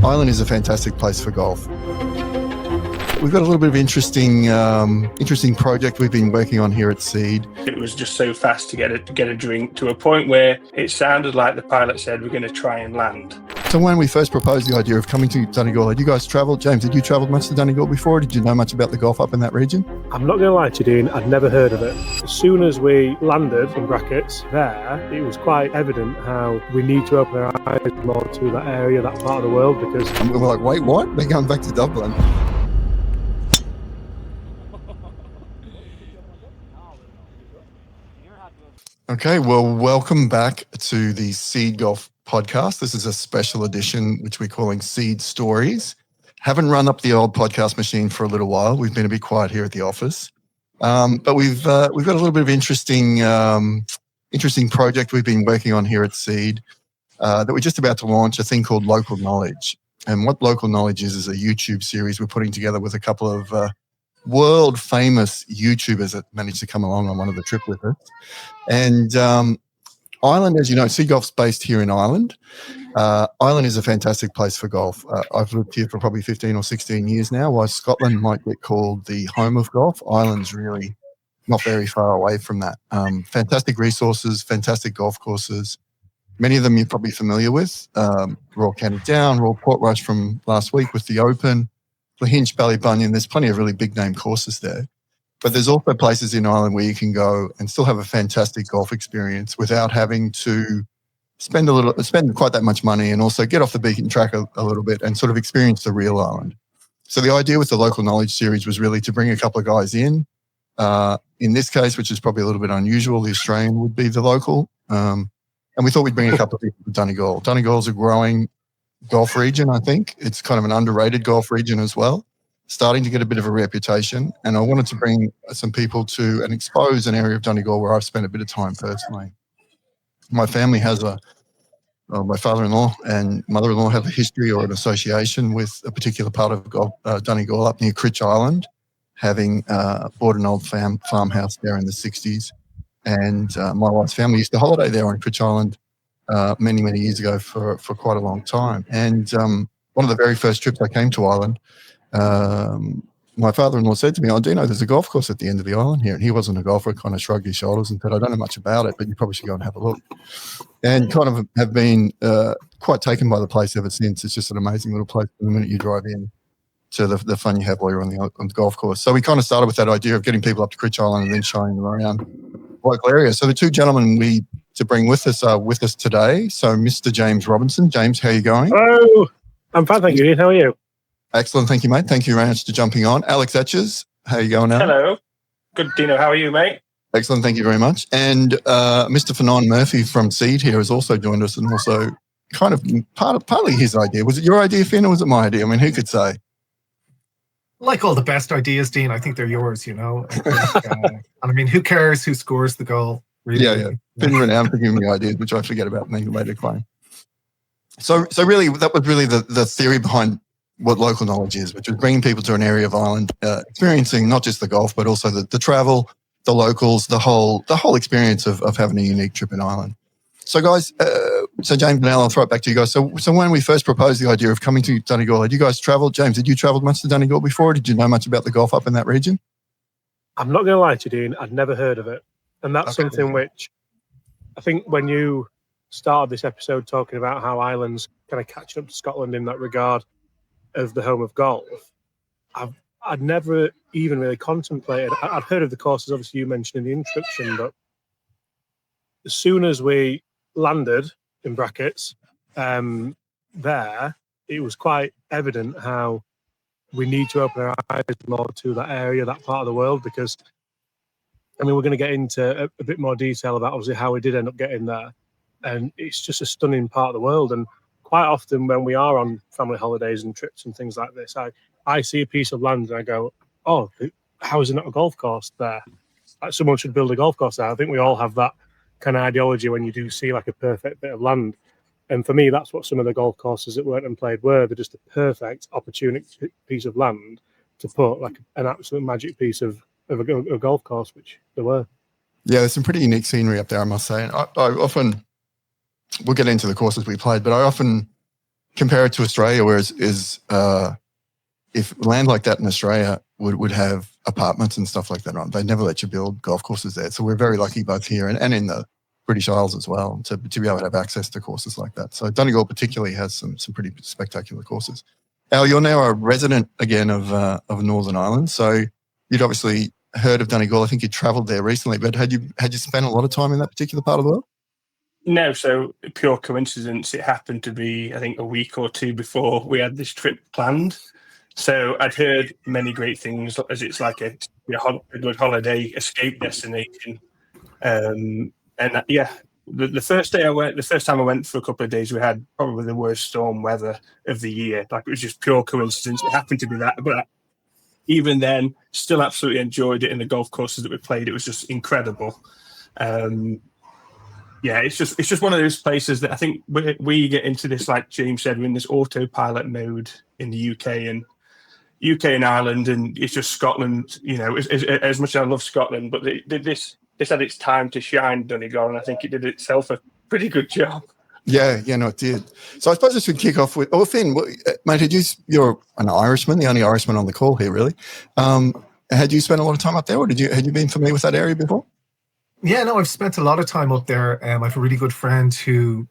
Ireland is a fantastic place for golf. We've got a little bit of interesting project we've been working on here at Seed. It was just so fast to get a drink, to a point where it sounded like the pilot said we're going to try and land. So when we first proposed the idea of coming to Donegal, had you guys travelled? James, had you travelled much to Donegal before? Did you know much about the golf up in that region? I'm not going to lie to you, Dean, I'd never heard of it. As soon as we landed, in brackets, there, it was quite evident how we need to open our eyes more to that area, that part of the world, because... And we were like, wait, what? They're going back to Dublin. Okay, well, welcome back to the Seed Golf podcast. This is a special edition, which we're calling Seed Stories. Haven't run up the old podcast machine for a little while. We've been a bit quiet here at the office. But we've got a little bit of interesting project we've been working on here at Seed that we're just about to launch, a thing called Local Knowledge. And what Local Knowledge is a YouTube series we're putting together with a couple of world famous YouTubers that managed to come along on one of the trip with us. And Ireland, as you know, Seed Golf's based here in Ireland. Ireland is a fantastic place for golf. I've lived here for probably 15 or 16 years now. While Scotland might get called the home of golf, Ireland's really not very far away from that. Fantastic resources, fantastic golf courses. Many of them you're probably familiar with. Royal County Down, Royal Portrush from last week with the Open, Lahinch, Ballybunion. There's plenty of really big name courses there. But there's also places in Ireland where you can go and still have a fantastic golf experience without having to spend quite that much money, and also get off the beaten track a little bit and sort of experience the real Ireland. So the idea with the Local Knowledge series was really to bring a couple of guys in. In this case, which is probably a little bit unusual, the Australian would be the local. And we thought we'd bring a couple of people to Donegal. Donegal's a growing golf region, I think. It's kind of an underrated golf region as well, starting to get a bit of a reputation. And I wanted to bring some people to and expose an area of Donegal where I've spent a bit of time personally. My family has my father-in-law and mother-in-law have a history or an association with a particular part of Donegal up near Cruit Island, having bought an old farmhouse there in the 60s. And my wife's family used to holiday there on Cruit Island many, many years ago for quite a long time. And one of the very first trips I came to Ireland, my father-in-law said to me, "Oh, Dino, there's a golf course at the end of the island here." And he wasn't a golfer, kind of shrugged his shoulders and said, "I don't know much about it, but you probably should go and have a look." And kind of have been quite taken by the place ever since. It's just an amazing little place from the minute you drive in to the fun you have while you're on the golf course. So we kind of started with that idea of getting people up to Cruit Island and then showing them around the local area. So the two gentlemen to bring with us are with us today. So Mr. James Robinson. James, how are you going? Hello. I'm fine, thank you, Ian. How are you? Excellent. Thank you, mate. Thank you very much for jumping on. Alex Etches, how are you going now? Hello. Good, Dino. How are you, mate? Excellent. Thank you very much. And Mr. Fernand Murphy from Seed here has also joined us, and also kind of partly his idea. Was it your idea, Finn, or was it my idea? I mean, who could say? Like all the best ideas, Dean, I think they're yours, you know. And I mean, who cares who scores the goal? Really? Yeah. Finn renowned for giving me ideas, which I forget about and then later claim. So really, that was really the theory behind what Local Knowledge is, which was bringing people to an area of Ireland, experiencing not just the golf, but also the travel, the locals, the whole experience of having a unique trip in Ireland. So guys, so James and Al, I'll throw it back to you guys. So when we first proposed the idea of coming to Donegal, had you guys travelled? James, had you travelled much to Donegal before? Did you know much about the golf up in that region? I'm not going to lie to you, Dean, I'd never heard of it. And that's something which I think when you started this episode talking about how Ireland's kind of catching up to Scotland in that regard of the home of golf, I'd never even really contemplated. I'd heard of the courses, obviously you mentioned in the introduction, but as soon as we landed, in brackets, there, it was quite evident how we need to open our eyes more to that area, that part of the world, because, I mean, we're going to get into a bit more detail about obviously how we did end up getting there. And it's just a stunning part of the world. And quite often when we are on family holidays and trips and things like this, I see a piece of land and I go, "Oh, how is there not a golf course there? Like, someone should build a golf course there." I think we all have that kind of ideology when you do see like a perfect bit of land. And for me, that's what some of the golf courses that went and played were. They're just a perfect opportunity piece of land to put like an absolute magic piece of a golf course, which there were. Yeah, there's some pretty unique scenery up there, I must say. And I often, we'll get into the courses we played, but I often compare it to Australia, whereas if land like that in Australia would have apartments and stuff like that on, they'd never let you build golf courses there. So we're very lucky both here and in the British Isles as well to be able to have access to courses like that. So Donegal particularly has some pretty spectacular courses. Al, you're now a resident again of Northern Ireland, so you'd obviously heard of Donegal. I think you travelled there recently, but had you spent a lot of time in that particular part of the world? No, so pure coincidence. It happened to be, I think, a week or two before we had this trip planned. So I'd heard many great things, as it's like a good holiday escape destination. The first time I went for a couple of days, we had probably the worst storm weather of the year. Like, it was just pure coincidence. It happened to be that, but even then, still absolutely enjoyed it. In the golf courses that we played, it was just incredible. It's just one of those places that I think we get into this, like James said, we're in this autopilot mode in the UK and Ireland, and it's just Scotland. You know, as much as I love Scotland, but this had its time to shine, Donegal, and I think it did itself a pretty good job. Yeah, no, it did. So I suppose this would kick off with, Finn, mate, you're an Irishman, the only Irishman on the call here, really. Had you spent a lot of time up there, or had you been familiar with that area before? Yeah, no, I've spent a lot of time up there. I have a really good friend who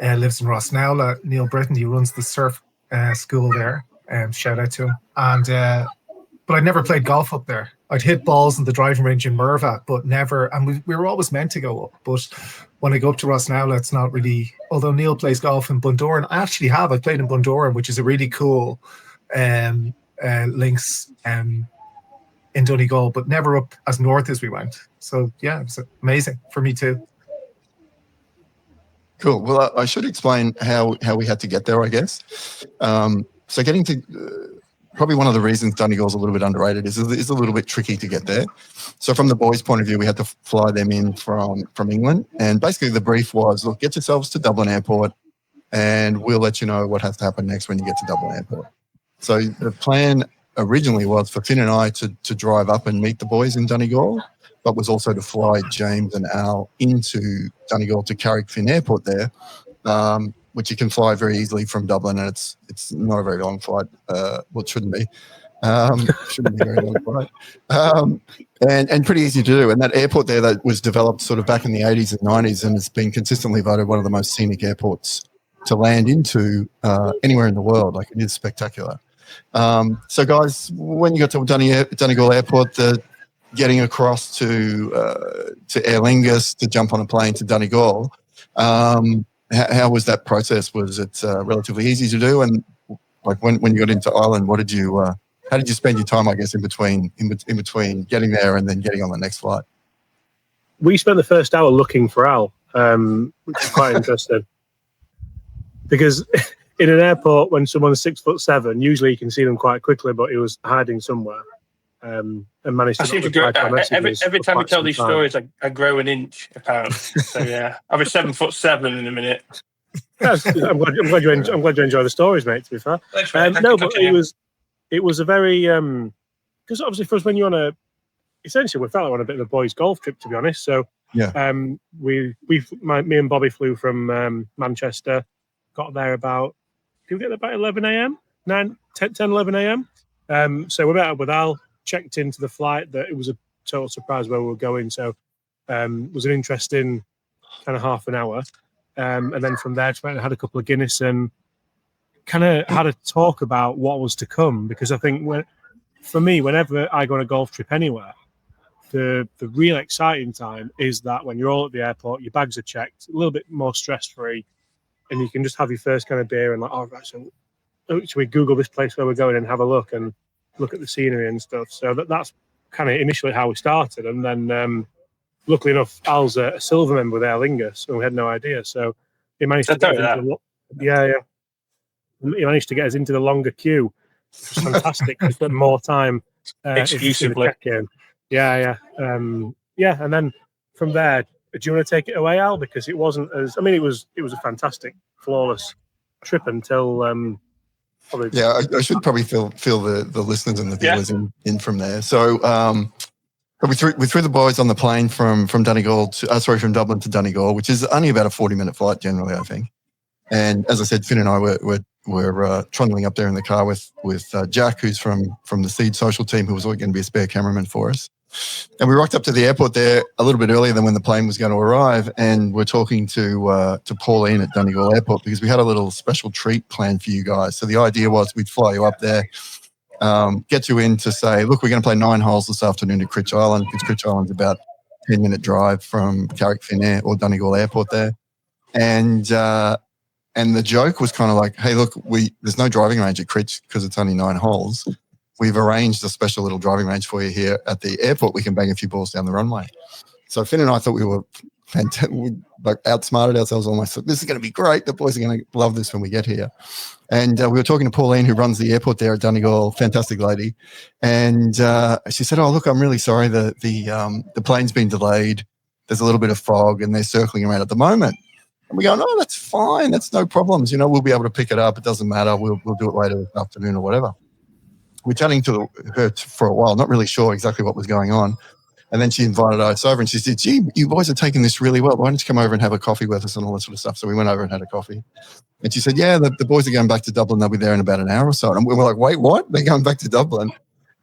lives in Rossnowla, Neil Britton. He runs the surf school there. Shout out to him. And but I'd never played golf up there. I'd hit balls in the driving range in Merva, but never. And we were always meant to go up. But when I go up to Rossnowla, it's not really. Although Neil plays golf in Bundoran, I played in Bundoran, which is a really cool links in Donegal, but never up as north as we went. So yeah, it was amazing for me too. Cool. Well, I should explain how we had to get there, I guess. So getting to probably one of the reasons Donegal's a little bit underrated is a little bit tricky to get there. So from the boys' point of view, we had to fly them in from England, and basically the brief was, look, get yourselves to Dublin Airport, and we'll let you know what has to happen next when you get to Dublin Airport. So the plan originally was for Finn and I to drive up and meet the boys in Donegal, but was also to fly James and Al into Donegal to Carrickfinn Airport there, which you can fly very easily from Dublin, and it's not a very long flight. Well, it shouldn't be. Shouldn't be a very long flight. And pretty easy to do. And that airport there that was developed sort of back in the 80s and 90s, and it's been consistently voted one of the most scenic airports to land into anywhere in the world. Like, it is spectacular. So guys, when you got to Donegal Airport, getting across to Aer Lingus to jump on a plane to Donegal, how was that process? Was it relatively easy to do? And like when you got into Ireland, how did you spend your time, I guess, in between getting there and then getting on the next flight? We spent the first hour looking for Al, which is quite interesting. Because in an airport, when someone's 6'7", usually you can see them quite quickly, but he was hiding somewhere. And managed to every time we tell these stories, I grow an inch apparently. So yeah, I'll be 7'7" in a minute. Yes, I'm glad you enjoy the stories, mate. To be fair, no, but it was a very because obviously for us, when you're on essentially we felt like on a bit of a boys' golf trip, to be honest. So yeah, me and Bobby flew from Manchester, got there about. Did we get there about 11 a.m? 10, 11 a.m. So we met up with Al. Checked into the flight. That it was a total surprise where we were going. So it was an interesting kind of half an hour. And then from there, I had a couple of Guinness and kind of had a talk about what was to come. Because I think for me, whenever I go on a golf trip anywhere, the real exciting time is that when you're all at the airport, your bags are checked, a little bit more stress-free, and you can just have your first kind of beer and like, all right, so should we Google this place where we're going and have a look and look at the scenery and stuff. So that's kind of initially how we started. And then luckily enough, Al's a silver member with Aer Lingus, and we had no idea. So he managed to get he managed to get us into the longer queue, which was fantastic. We spent more time exclusively. Yeah. And then from there, do you want to take it away, Al? Because it wasn't as it was a fantastic, flawless trip until Yeah, I should probably fill the listeners and the viewers in from there. So we threw the boys on the plane from Donegal from Dublin to Donegal, which is only about a 40-minute flight generally, I think. And as I said, Finn and I were we're trundling up there in the car with Jack, who's from the Seed social team, who was always going to be a spare cameraman for us. And we rocked up to the airport there a little bit earlier than when the plane was going to arrive, and we're talking to Pauline at Donegal Airport because we had a little special treat planned for you guys. So the idea was we'd fly you up there, get you in to say, look, we're going to play 9 holes this afternoon at Cruit Island, because Cruit Island's about a 10-minute drive from Carrickfinn or Donegal Airport there. And the joke was kind of like, hey, look, there's no driving range at Cruit because it's only 9 holes. We've arranged a special little driving range for you here at the airport. We can bang a few balls down the runway. So Finn and I thought we were fantastic. We outsmarted ourselves almost. This is going to be great. The boys are going to love this when we get here. And we were talking to Pauline, who runs the airport there at Donegal, fantastic lady. And she said, oh, look, I'm really sorry. The plane's been delayed. There's a little bit of fog and they're circling around at the moment. And we go, no, that's fine. That's no problems. We'll be able to pick it up. It doesn't matter. We'll do it later this afternoon or whatever. We're chatting to her for a while, not really sure exactly what was going on. And then she invited us over and she said, gee, you boys are taking this really well. Why don't you come over and have a coffee with us and all that sort of stuff? So we went over and had a coffee. And she said, yeah, the boys are going back to Dublin. They'll be there in about an hour or so. And we were like, wait, what? They're going back to Dublin?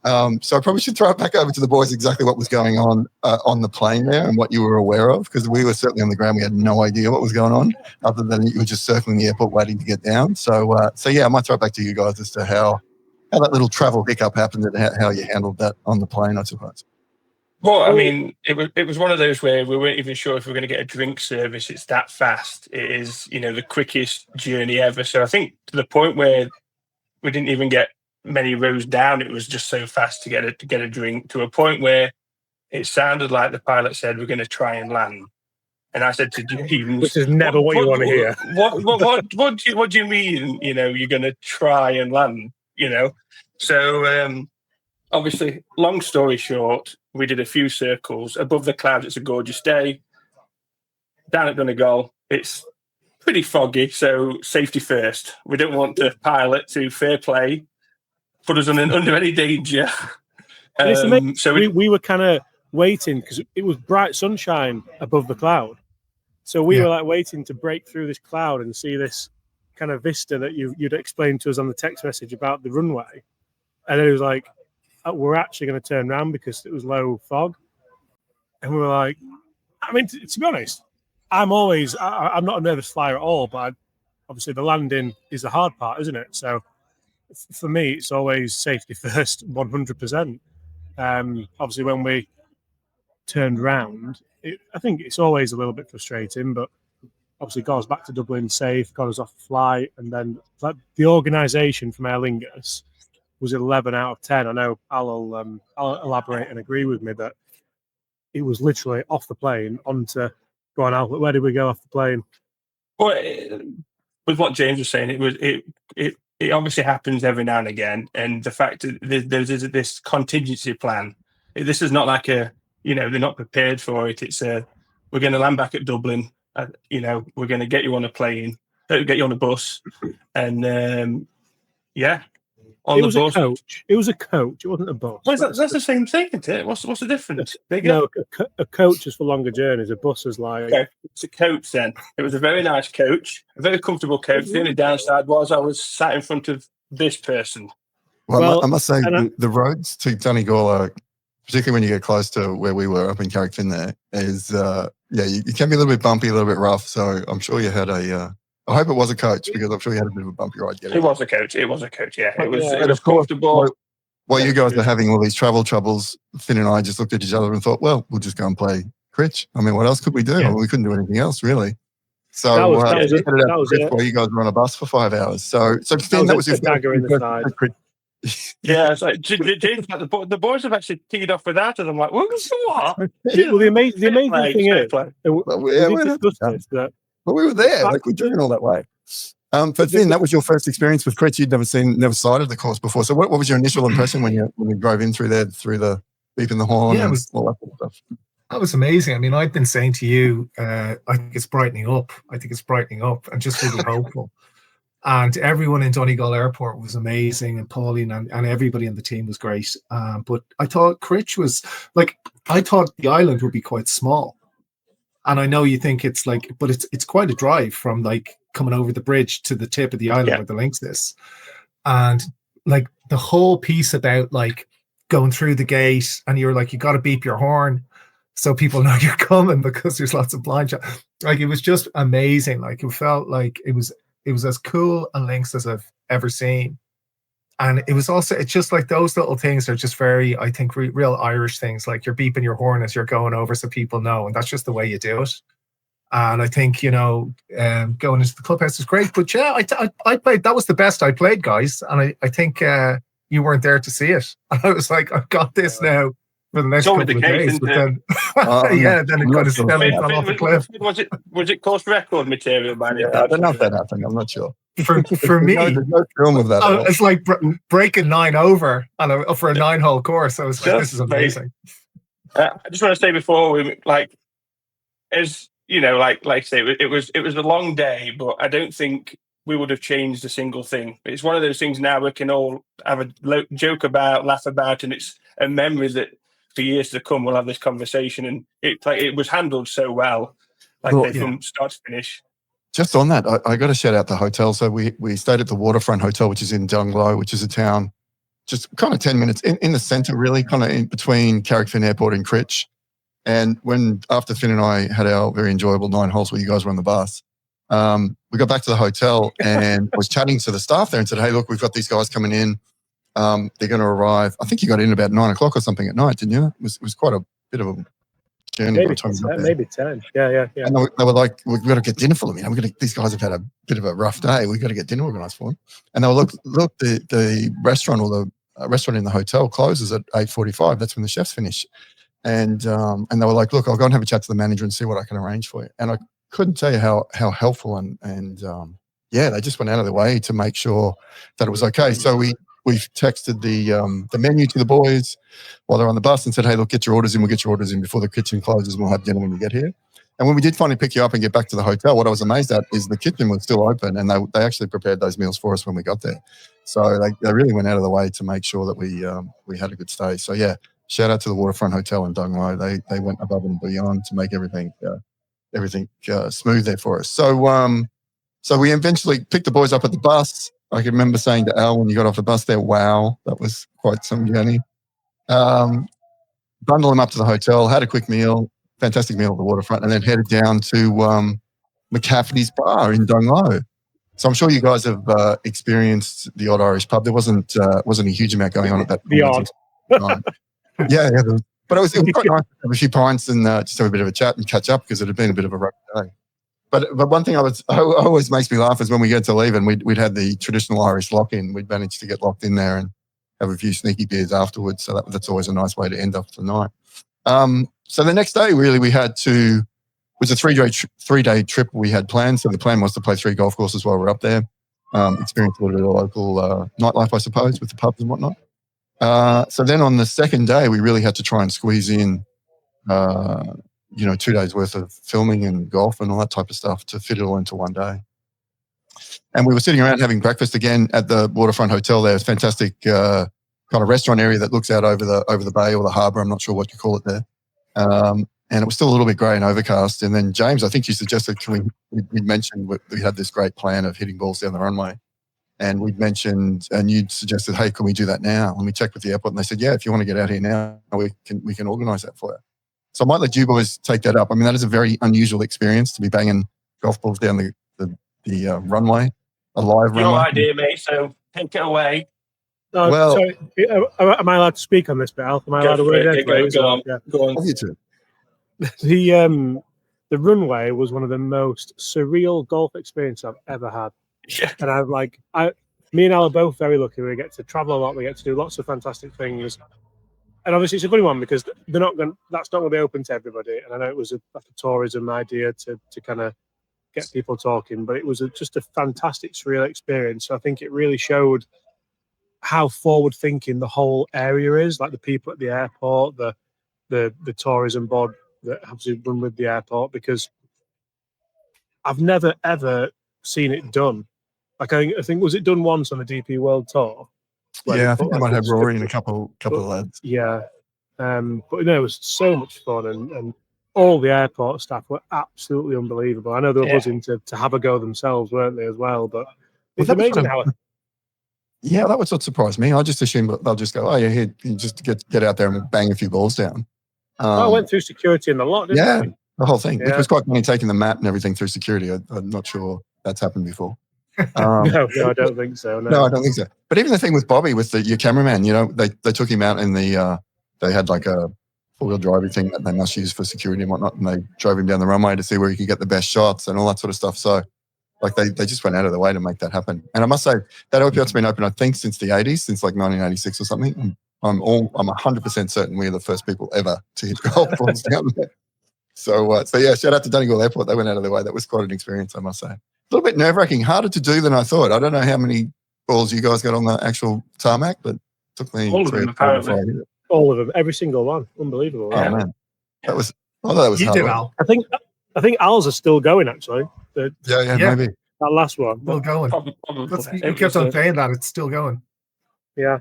So I probably should throw it back over to the boys exactly what was going on the plane there and what you were aware of, because we were certainly on the ground. We had no idea what was going on other than you were just circling the airport waiting to get down. So yeah, I might throw it back to you guys as to how that little travel hiccup happened and how you handled that on the plane, I suppose. Well, I mean, it was one of those where we weren't even sure if we were going to get a drink service. It's that fast. It is, the quickest journey ever. So I think to the point where we didn't even get many rows down, it was just so fast to get a drink, to a point where it sounded like the pilot said, we're going to try and land. And I said to James, which is never what you want to hear. What do you mean, you're going to try and land, So obviously, long story short, we did a few circles. Above the clouds, it's a gorgeous day. Down at Donegal, it's pretty foggy, so safety first. We don't want the pilot to fair play, put us under any danger. So we were kind of waiting because it was bright sunshine above the cloud. So we were like waiting to break through this cloud and see this kind of vista that you'd explained to us on the text message about the runway. And then it was like, we're actually going to turn around because it was low fog. And we were like, I mean, to be honest, I'm not a nervous flyer at all, but obviously the landing is the hard part, isn't it? So for me, it's always safety first, 100%. Obviously, when we turned round, I think it's always a little bit frustrating, but obviously got us back to Dublin safe, got us off the flight, and then the organisation from Aer Lingus was 11 out of 10. I know I'll elaborate and agree with me that it was literally off the plane onto go on, Al. Where did we go off the plane? Well, with what James was saying, it obviously happens every now and again, and the fact that there's this contingency plan. This is not like they're not prepared for it. It's we're going to land back at Dublin. We're going to get you on a plane, get you on a bus, and It was a coach. It was a coach. It wasn't a bus. Well, that's the same thing, isn't it? What's the difference? No, a coach is for longer journeys. A bus is like... Okay, it's a coach then. It was a very nice coach, a very comfortable coach. The only downside was I was sat in front of this person. Well, I must say, the roads to Donegal are, particularly when you get close to where we were up in Carrickfinn there, is, you can be a little bit bumpy, a little bit rough. So I'm sure you had I hope it was a coach, because I'm sure you had a bit of a bumpy ride. It was a coach, yeah. It was comfortable. While you guys were having all these travel troubles, Finn and I just looked at each other and thought, well, we'll just go and play Cruit. I mean, what else could we do? Yeah. We couldn't do anything else, really. So that was it. While you guys were on a bus for 5 hours. So Finn, that was your dagger in the side. Yeah, it's like James, the boys have actually teed off with that, and I'm like, what? Well, the amazing thing is, we were there, like we're doing all that way. But Finn, that was your first experience with Cruit. You'd never sighted the course before. So what was your initial impression when you drove in through the beep in the horn? Yeah, and all that sort of stuff. That was amazing. I mean, I've been saying to you, I think it's brightening up. And just really hopeful. And everyone in Donegal Airport was amazing, and Pauline and everybody in the team was great. But I thought Cruit was I thought the island would be quite small. And I know you think it's like, but it's quite a drive from like coming over the bridge to the tip of the island where the links is. And like the whole piece about like going through the gate and you're like, you got to beep your horn so people know you're coming because there's lots of blind shots. Like it was just amazing. Like it felt like it was as cool and links as I've ever seen. And it was also, it's just like those little things are just very, I think, real Irish things. Like you're beeping your horn as you're going over so people know. And that's just the way you do it. And I think, you know, going into the clubhouse is great. But yeah, I played, that was the best I played, guys. And I think you weren't there to see it. And I was like, I've got this now for the next couple of days. But then, then it kind of fell off the cliff. Was it course record material by the I don't know if that happened. I'm not sure. For me, there's no film of that. It's like breaking 9 over for a 9-hole course. I was like, this is amazing. I just want to say before we as you know, like I say, it was a long day, but I don't think we would have changed a single thing. It's one of those things now we can all have a joke about, laugh about, and it's a memory that for years to come we'll have this conversation. And it was handled so well, from start to finish. Just on that, I got to shout out the hotel. So we stayed at the Waterfront Hotel, which is in Donegal, which is a town just kind of 10 minutes in the centre, really, kind of in between Carrickfinn Airport and Cruit. And after Finn and I had our very enjoyable 9 holes where you guys were on the bus, we got back to the hotel and I was chatting to the staff there and said, hey, look, we've got these guys coming in. They're going to arrive. I think you got in about 9 o'clock or something at night, didn't you? It was quite a bit of a journey. Maybe 10. Yeah. And they were like, we've got to get dinner for them. These guys have had a bit of a rough day. We've got to get dinner organised for them. And they were, look, the restaurant or the restaurant in the hotel closes at 8:45. That's when the chefs finish. And they were like, look, I'll go and have a chat to the manager and see what I can arrange for you. And I couldn't tell you how helpful and they just went out of their way to make sure that it was okay. So we've texted the menu to the boys while they're on the bus and said, hey, look, get your orders in. We'll get your orders in before the kitchen closes and we'll have dinner when we get here. And when we did finally pick you up and get back to the hotel, what I was amazed at is the kitchen was still open and they actually prepared those meals for us when we got there. So they really went out of the way to make sure that we had a good stay. So yeah, shout out to the Waterfront Hotel in Donegal. They went above and beyond to make everything smooth there for us. So we eventually picked the boys up at the bus. I can remember saying to Al when you got off the bus there, wow, that was quite some journey. Bundled them up to the hotel, had a quick meal, fantastic meal at the Waterfront, and then headed down to McCafferty's Bar in Donegal. So I'm sure you guys have experienced the odd Irish pub. There wasn't a huge amount going on at that point. Yeah. But it was quite nice to have a few pints and just have a bit of a chat and catch up because it had been a bit of a rough day. But one thing always makes me laugh is when we get to leave and we'd had the traditional Irish lock-in. We'd managed to get locked in there and have a few sneaky beers afterwards. So that's always a nice way to end off the night. So the next day, really, it was a 3-day trip we had planned. So the plan was to play 3 golf courses while we're up there, experience a little bit of local nightlife, I suppose, with the pubs and whatnot. So then on the second day, we really had to try and squeeze in 2 days worth of filming and golf and all that type of stuff to fit it all into one day. And we were sitting around having breakfast again at the Waterfront Hotel there. It's a fantastic kind of restaurant area that looks out over the bay or the harbour. I'm not sure what you call it there. And it was still a little bit grey and overcast. And then James, I think you suggested, we mentioned we had this great plan of hitting balls down the runway. And we'd mentioned, and you'd suggested, hey, can we do that now? And we checked with the airport and they said, yeah, if you want to get out here now, we can organise that for you. So I might let you boys take that up. I mean, that is a very unusual experience to be banging golf balls down the runway, a live runway. Your idea, mate, so take it away. Sorry, am I allowed to speak on this bit, Alf? Am I allowed to go on. Go on. You two. The runway was one of the most surreal golf experiences I've ever had. Yeah. And me and Al are both very lucky. We get to travel a lot. We get to do lots of fantastic things. And obviously it's a funny one because that's not going to be open to everybody. And I know it was a tourism idea to kind of get people talking, but it was just a fantastic, surreal experience. So I think it really showed how forward thinking the whole area is, like the people at the airport, the tourism board that have to run with the airport, because I've never ever seen it done. Like I think was it done once on the DP World Tour? Yeah, I think they might have Rory and a couple of lads. Yeah, but no, it was so much fun, and all the airport staff were absolutely unbelievable. I know they were buzzing to have a go themselves, weren't they, as well? But it's amazing how. Yeah, that was what surprised me. I just assumed they'll just go, oh, yeah, here, you just get out there and bang a few balls down. I went through security in the lot, didn't they? The whole thing. Yeah. It was quite funny taking the mat and everything through security. I'm not sure that's happened before. No, I don't think so. No, I don't think so. But even the thing with Bobby, with your cameraman, they took him out in the, they had like a four-wheel driving thing that they must use for security and whatnot, and they drove him down the runway to see where he could get the best shots and all that sort of stuff. So, like, they just went out of their way to make that happen. And I must say, that airport's been open, I think, since the 80s, since like 1986 or something. I'm 100% certain we're the first people ever to hit golf balls down there. So yeah, shout out to Donegal Airport. They went out of their way. That was quite an experience, I must say. A little bit nerve-wracking, harder to do than I thought. I don't know how many balls you guys got on the actual tarmac, but it took me all of them, apparently. All of them, every single one. Unbelievable. Oh, man. That was hard. Did, Al. I think Al's are still going, actually. Yeah, maybe. That last one. Still going. You kept on saying that. It's still going. Yeah.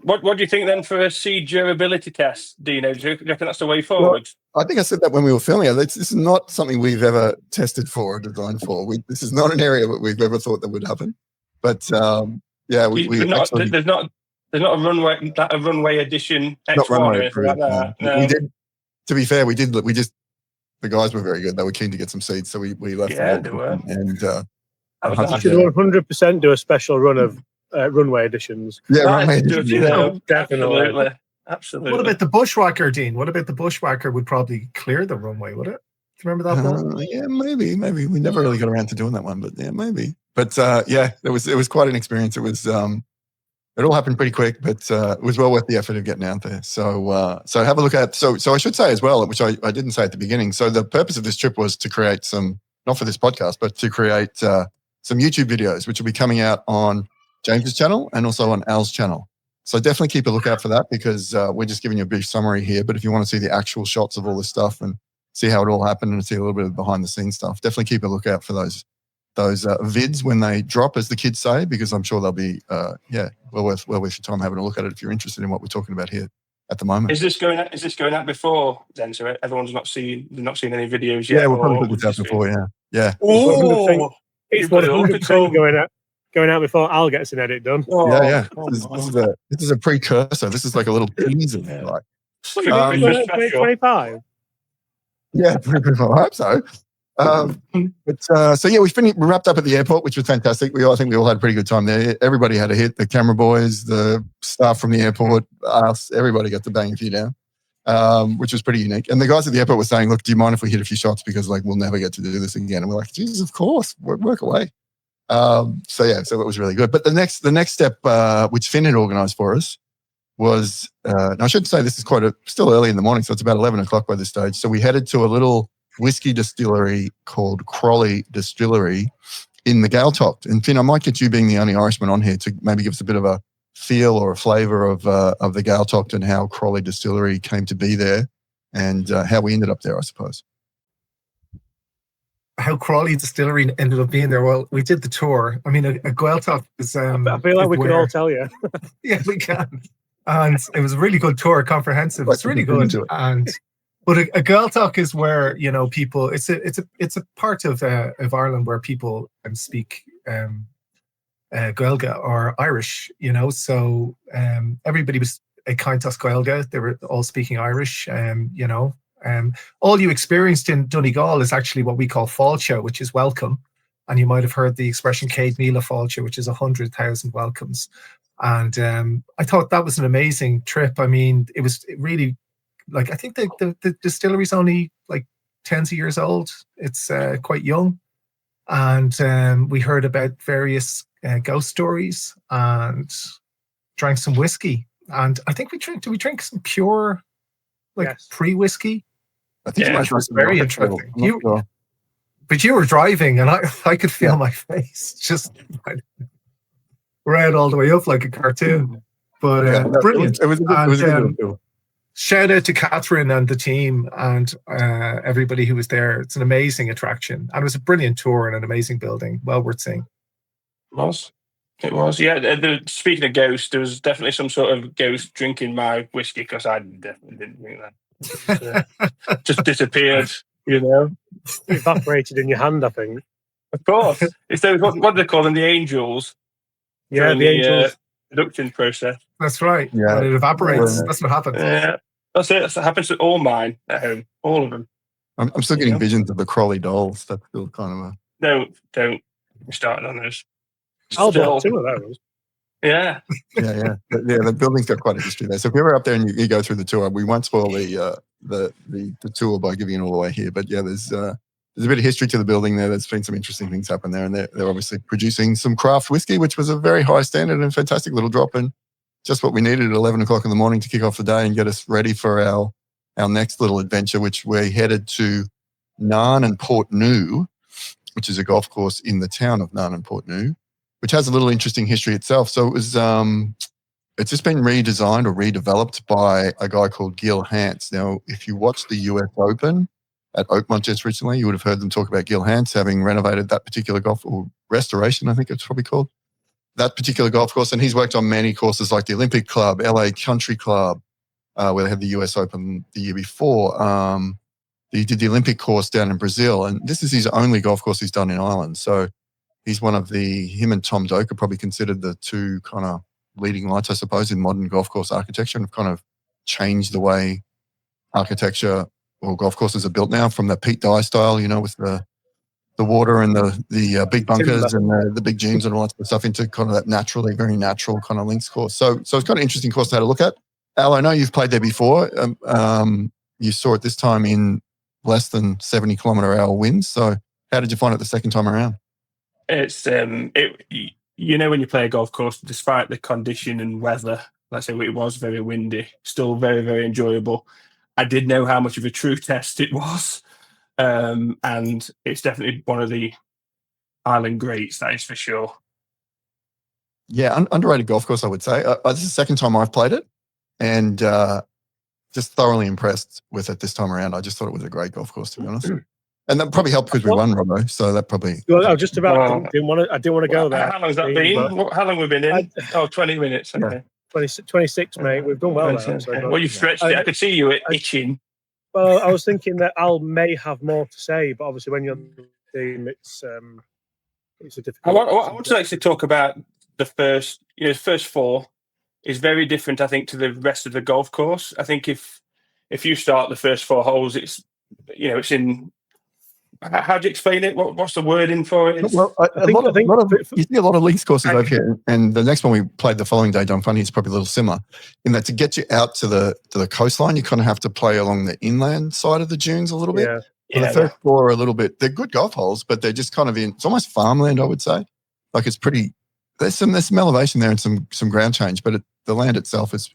What do you think then for a seed durability test, Dino? Do you reckon that's the way forward? Well, I think I said that when we were filming it. This is not something we've ever tested for or designed for. This is not an area that we've ever thought that would happen. But yeah, there's not a runway edition X1 or anything like that. No. We did. To be fair, we did. We just the guys were very good. They were keen to get some seeds, so we left. Yeah, they were. And I should 100% do a special run of runway editions. Yeah, runway editions. Definitely. Absolutely. What about the bushwhacker, Dean? What about the bushwhacker would probably clear the runway, would it? Do you remember that one? Yeah, maybe. We never really got around to doing that one, but yeah, maybe. But yeah, it was quite an experience. It was it all happened pretty quick, but it was well worth the effort of getting out there. So have a look at. So I should say as well, which I didn't say at the beginning. So the purpose of this trip was to create some, not for this podcast, but to create some YouTube videos, which will be coming out on James's channel and also on Al's channel. So definitely keep a lookout for that, because we're just giving you a brief summary here. But if you want to see the actual shots of all this stuff and see how it all happened and see a little bit of behind the scenes stuff, definitely keep a lookout for those vids when they drop, as the kids say, because I'm sure they'll be well worth your time having a look at it if you're interested in what we're talking about here at the moment. Is this going out before then? So everyone's not seen any videos yet? Yeah, we'll probably put this out before. Yeah. Oh, it's 100% going out before Al gets an edit done. Yeah. This is a precursor. This is like a little teaser. Like 25. Yeah, I hope so. So yeah, we wrapped up at the airport, which was fantastic. I think we all had a pretty good time there. Everybody had a hit. The camera boys, the staff from the airport, us, everybody got to bang a few down, which was pretty unique. And the guys at the airport were saying, "Look, do you mind if we hit a few shots, because like we'll never get to do this again?" And we're like, "Jesus, of course, work away." So it was really good. But the next step, which Finn had organised for us, was and I should say this is still early in the morning, so it's about 11 o'clock by this stage. So we headed to a little whisky distillery called Crolly Distillery in the Gaeltacht. And Finn, I might get you, being the only Irishman on here, to maybe give us a bit of a feel or a flavour of the Gaeltacht and how Crolly Distillery came to be there, and how we ended up there, I suppose. How Crolly Distillery ended up being there? Well, we did the tour. I mean, a Gaeltacht is. I feel like we could all tell you. Yeah, we can. And it was a really good tour, comprehensive. It's really good. But a Gaeltacht is where, people. It's a part of Ireland where people speak Gaelga or Irish. So everybody was a Caintas Gaelga. They were all speaking Irish. All you experienced in Donegal is actually what we call fáilte, which is welcome. And you might have heard the expression Céad Míle fáilte, which is 100,000 welcomes. And I thought that was an amazing trip. I mean, it was really, like, I think the distillery's only like tens of years old. It's quite young. And we heard about various ghost stories and drank some whiskey. And I think did we drink some pure, pre-whiskey? I think it was very interesting. But you were driving, and I could feel my face just red all the way up like a cartoon. But brilliant. It was a good shout out to Catherine and the team and everybody who was there. It's an amazing attraction, and it was a brilliant tour and an amazing building. Well worth seeing. It was. Yeah. Speaking of ghosts, there was definitely some sort of ghost drinking my whiskey, because I definitely didn't drink that. Just disappeared, you know. Evaporated in your hand, I think. Of course. It's those, what do they call them? The angels. Yeah, during the angels. Production process. That's right. Yeah. When it evaporates, Yeah. that's what happens. Yeah. That's it. That happens to all mine at home. All of them. I'm still getting visions of the Crolly dolls. That's still kind of a... Don't start on those. I'll buy 2 of those. Yeah. Yeah. The building's got quite a history there. So if you're ever up there and you go through the tour, we won't spoil the tour by giving it all away here. But yeah, there's a bit of history to the building there. There's been some interesting things happen there, and they're obviously producing some craft whiskey, which was a very high standard and fantastic little drop in. Just what we needed at 11 o'clock in the morning to kick off the day and get us ready for our next little adventure, which we're headed to Narin and Portnoo, which is a golf course in the town of Narin and Portnoo, which has a little interesting history itself. So it was, it's just been redesigned or redeveloped by a guy called Gil Hance. Now, if you watched the US Open at Oakmont just recently, you would have heard them talk about Gil Hance having renovated that particular or restoration, I think it's probably called, that particular golf course. And he's worked on many courses like the Olympic Club, LA Country Club, where they had the US Open the year before. He did the Olympic course down in Brazil, and this is his only golf course he's done in Ireland. So he's him and Tom Doak are probably considered the 2 kind of leading lights, I suppose, in modern golf course architecture, and have kind of changed the way architecture or golf courses are built now from the Pete Dye style, with the water and the big bunkers and the big dunes and all that sort of stuff into kind of that very natural kind of links course. So it's kind of interesting course to have a look at. Al, I know you've played there before. You saw it this time in less than 70 kilometre-hour winds. So how did you find it the second time around? It's when you play a golf course, despite the condition and weather, let's say it was very windy, still very, very enjoyable. I did know how much of a true test it was. And it's definitely one of the island greats, that is for sure. Yeah, underrated golf course, I would say. This is the second time I've played it, and just thoroughly impressed with it this time around. I just thought it was a great golf course, to be honest. And that probably helped because we won, Robbo. So that probably... Well, I just about I didn't want to go there. How long has that been? How long have we been in? 20 minutes. Okay. 26, mate. We've done well there. So well, you've stretched it. I could see you itching. Well, I was thinking that Al may have more to say, but obviously when you're on the team, it's a difficult... I want to actually talk about the first 4 is very different, I think, to the rest of the golf course. I think if you start the first 4 holes, it's in... How do you explain it? What's the wording for it? Well, you see a lot of links courses over here, and the next one we played the following day, Dunfanaghy, is probably a little similar in that to get you out to the coastline, you kind of have to play along the inland side of the dunes a little bit. Yeah. The first 4 are a little bit, they're good golf holes, but they're just kind of it's almost farmland, I would say. Like it's pretty, there's some elevation there and some ground change, but the land itself is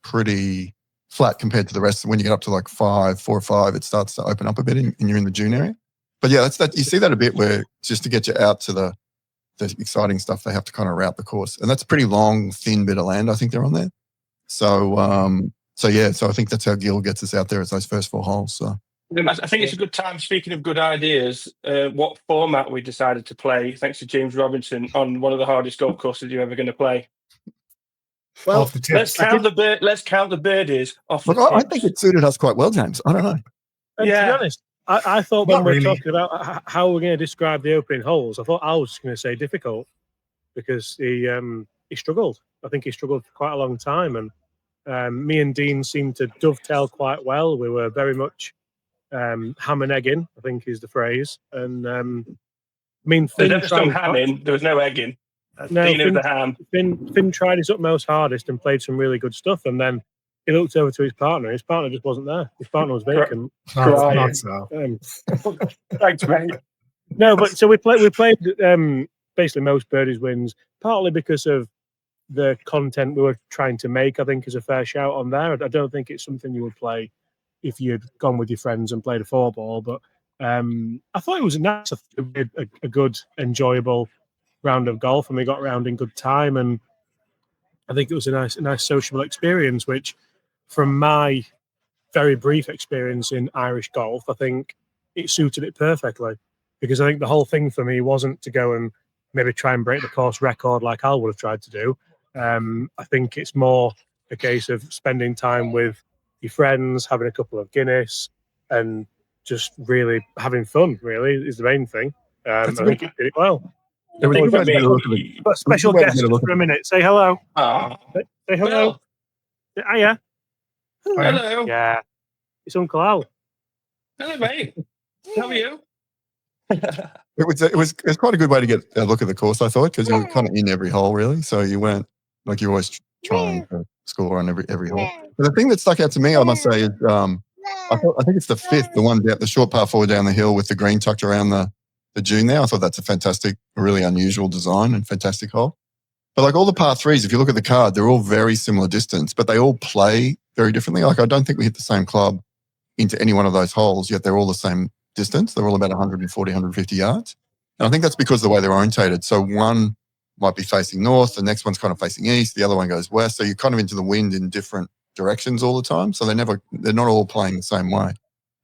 pretty flat compared to the rest. When you get up to like 4 or 5, it starts to open up a bit and you're in the dune area. But yeah, you see that a bit where just to get you out to the exciting stuff, they have to kind of route the course. And that's a pretty long, thin bit of land I think they're on there. So I think that's how Gil gets us out there as those first 4 holes. So I think it's a good time, speaking of good ideas, what format we decided to play, thanks to James Robinson, on one of the hardest golf courses you're ever going to play. Well, let's count the birdies off the I think it suited us quite well, James. I don't know. To be honest, I thought when we were talking about how we're going to describe the opening holes, I thought I was going to say difficult because he struggled. I think he struggled for quite a long time, and me and Dean seemed to dovetail quite well. We were very much ham and egging, I think is the phrase. And Finn there's some hamming. There was no egging. Dean was the ham. Finn tried his utmost hardest and played some really good stuff, and then he looked over to his partner. His partner just wasn't there. His partner was vacant. Not so. Thanks, mate. No, but so we played basically most birdies wins, partly because of the content we were trying to make. I think is a fair shout on there. I don't think it's something you would play if you'd gone with your friends and played a 4-ball. But I thought it was a good, enjoyable round of golf, and we got around in good time. And I think it was a nice sociable experience, which, from my very brief experience in Irish golf, I think it suited it perfectly, because I think the whole thing for me wasn't to go and maybe try and break the course record like Al would have tried to do. I think it's more a case of spending time with your friends, having a couple of Guinness, and just really having fun. Really is the main thing. I think it did it well. It was a good way to get a look at it. Got a special guest for a minute. Say hello. Say hello. Hiya. Hello. Yeah, it's Uncle Al. Hello, mate. How are you? It was quite a good way to get a look at the course, I thought, because you were kind of in every hole, really. So you weren't like you're always trying to score on every hole. But the thing that stuck out to me, I must say, is I think it's the fifth, the one down the short par 4 down the hill with the green tucked around the dune there. I thought that's a really unusual design and fantastic hole. But like all the par 3s, if you look at the card, they're all very similar distance, but they all play very differently. Like I don't think we hit the same club into any one of those holes, yet they're all the same distance. They're all about 140, 150 yards. And I think that's because of the way they're orientated. So one might be facing north, the next one's kind of facing east, the other one goes west. So you're kind of into the wind in different directions all the time. So they're not all playing the same way.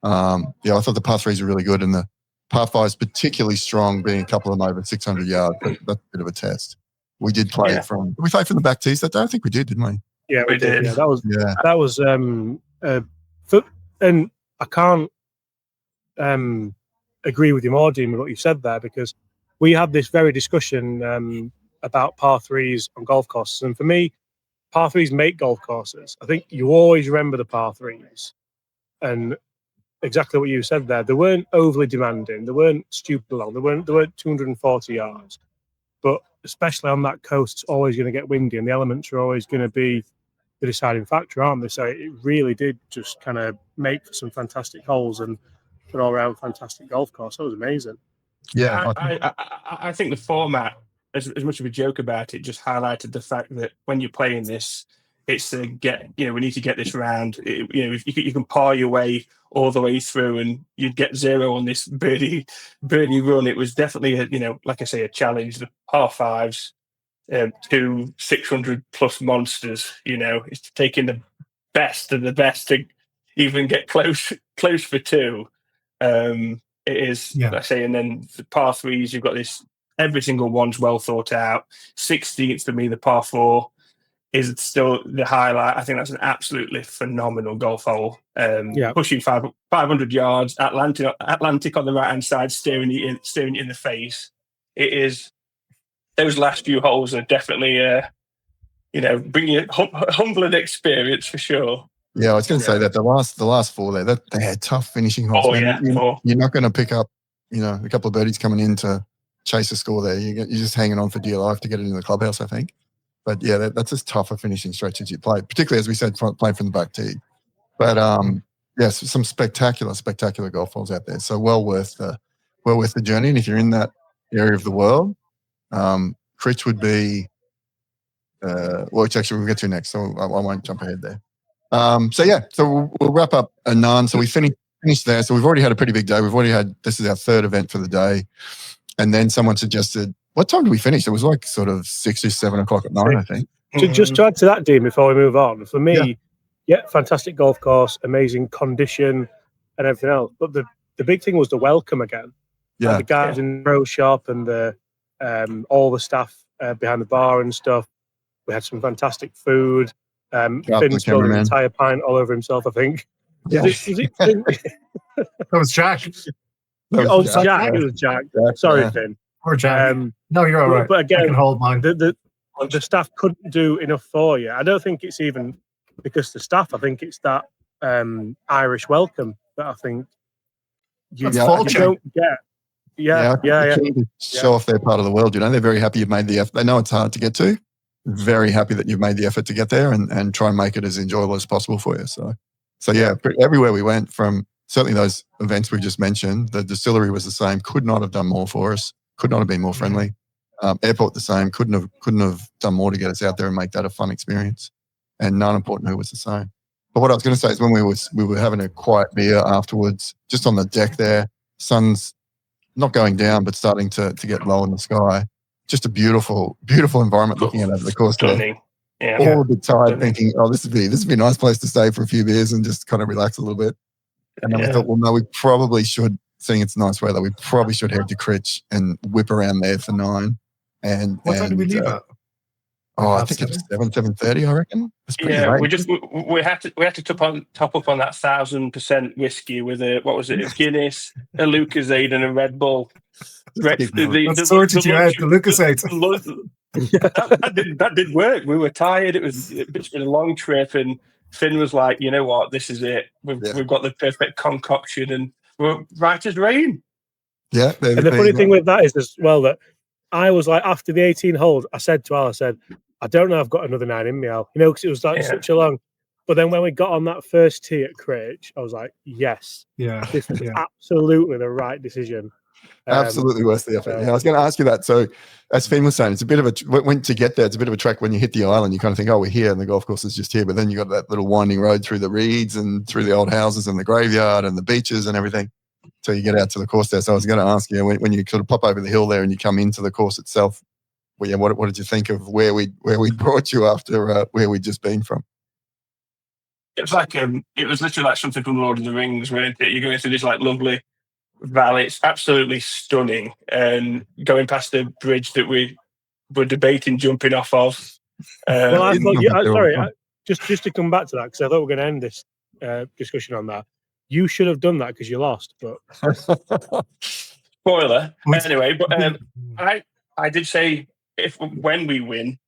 I thought the par 3s are really good, and the par 5s particularly strong, being a couple of them over 600 yards. But that's a bit of a test. We did play from the back tees that day? I think we did, didn't we? Yeah, we did. Yeah, that was and I can't agree with you more, Dean, with what you said there, because we had this very discussion about par 3s on golf courses. And for me, par 3s make golf courses. I think you always remember the par 3s. And exactly what you said there, they weren't overly demanding. They weren't stupid long. They weren't 240 yards. But especially on that coast, it's always going to get windy, and the elements are always going to be the deciding factor, aren't they? So it really did just kind of make for some fantastic holes and an all-round fantastic golf course. That was amazing. Yeah, I think the format, as much of a joke about it, just highlighted the fact that when you're playing this, it's we need to get this round. If you can par your way all the way through, and you'd get 0 on this birdie run. It was definitely like I say, a challenge. The par 5s, 2 600 plus monsters. It's taking the best of the best to even get close for 2. It is, like I say, and then the par 3s, you've got this. Every single one's well thought out. 16th for me, the par 4 is still the highlight. I think that's an absolutely phenomenal golf hole. Pushing 500 yards, Atlantic on the right hand side, staring you in the face. It is. Those last few holes are definitely, bringing a humbling experience for sure. Yeah, I was going to say that the last 4 there, they had tough finishing holes. You're not going to pick up, a couple of birdies coming in to chase a score there. You're just hanging on for dear life to get it in the clubhouse, I think. But yeah, that's as tough a finishing stretch as you play, particularly as we said, playing from the back tee. But some spectacular golf holes out there. So well worth the journey. And if you're in that area of the world, Cruit would be. Which actually we'll get to next, so I won't jump ahead there. So we'll wrap up Narin. So we finished there. So we've already had a pretty big day. This is our 3rd event for the day. And then someone suggested, what time did we finish? It was like sort of 6 or 7 o'clock at night, I think. Just to add to that, Dean, before we move on, for me, fantastic golf course, amazing condition and everything else. But the big thing was the welcome again. Yeah. Like the guys in the pro shop and the all the staff behind the bar and stuff. We had some fantastic food. Finn spilled an entire pint all over himself, I think. Yeah. Was it Finn? That was Jack. Jack. It was Jack. Sorry, Finn. Or Jack. No, you're all right. But again, I can hold mine. The staff couldn't do enough for you. I don't think it's even because the staff. I think it's that Irish welcome that I think you don't get. Yeah. Show off their part of the world. They're very happy you've made the effort. They know it's hard to get to. Very happy that you've made the effort to get there and try and make it as enjoyable as possible for you. So everywhere we went, from certainly those events we just mentioned, the distillery was the same. Could not have done more for us. Could not have been more friendly. Airport the same. Couldn't have done more to get us out there and make that a fun experience. And Narin and Portnoo was the same. But what I was going to say is when we were having a quiet beer afterwards, just on the deck there, sun's not going down, but starting to get low in the sky. Just a beautiful, beautiful environment looking at over the course. All a bit tired, thinking, this would be a nice place to stay for a few beers and just kind of relax a little bit. And then we thought, well, no, we probably should, seeing it's nice weather, we probably should head to Cruit and whip around there for 9. And what time did we leave at? Oh, I think it's 7:30. I reckon. It's pretty Yeah, late. we had to top up on that 1,000% whiskey with a Guinness, a Lucozade, and a Red Bull. What sorted you out? The Lucozade. That did work. We were tired. It's been a long trip, and Finn was like, "You know what? This is it. We've got the perfect concoction, and we're right as rain." Yeah, and the funny thing with that is as well that I was like, after the 18 holes, I said to Al, I don't know, I've got another 9 in me, Al. You know, because it was like such a long. But then when we got on that first tee at Cruit, I was like, yes, this was absolutely the right decision. Absolutely worth the effort. Yeah, I was going to ask you that. So, as Finn was saying, it's a bit of when to get there. It's a bit of a trek when you hit the island. You kind of think, oh, we're here, and the golf course is just here. But then you got that little winding road through the reeds and through the old houses and the graveyard and the beaches and everything. So you get out to the course there. So I was going to ask you when you sort of pop over the hill there and you come into the course itself. Well, yeah, what did you think of where we brought you after where we'd just been from? It was like it was literally like something from Lord of the Rings, where you go into this like lovely valley. It's absolutely stunning, and going past the bridge that we were debating jumping off of. Well, I thought, just to come back to that, because I thought we were going to end this discussion on that. You should have done that because you lost, but spoiler. Anyway, but I did say when we win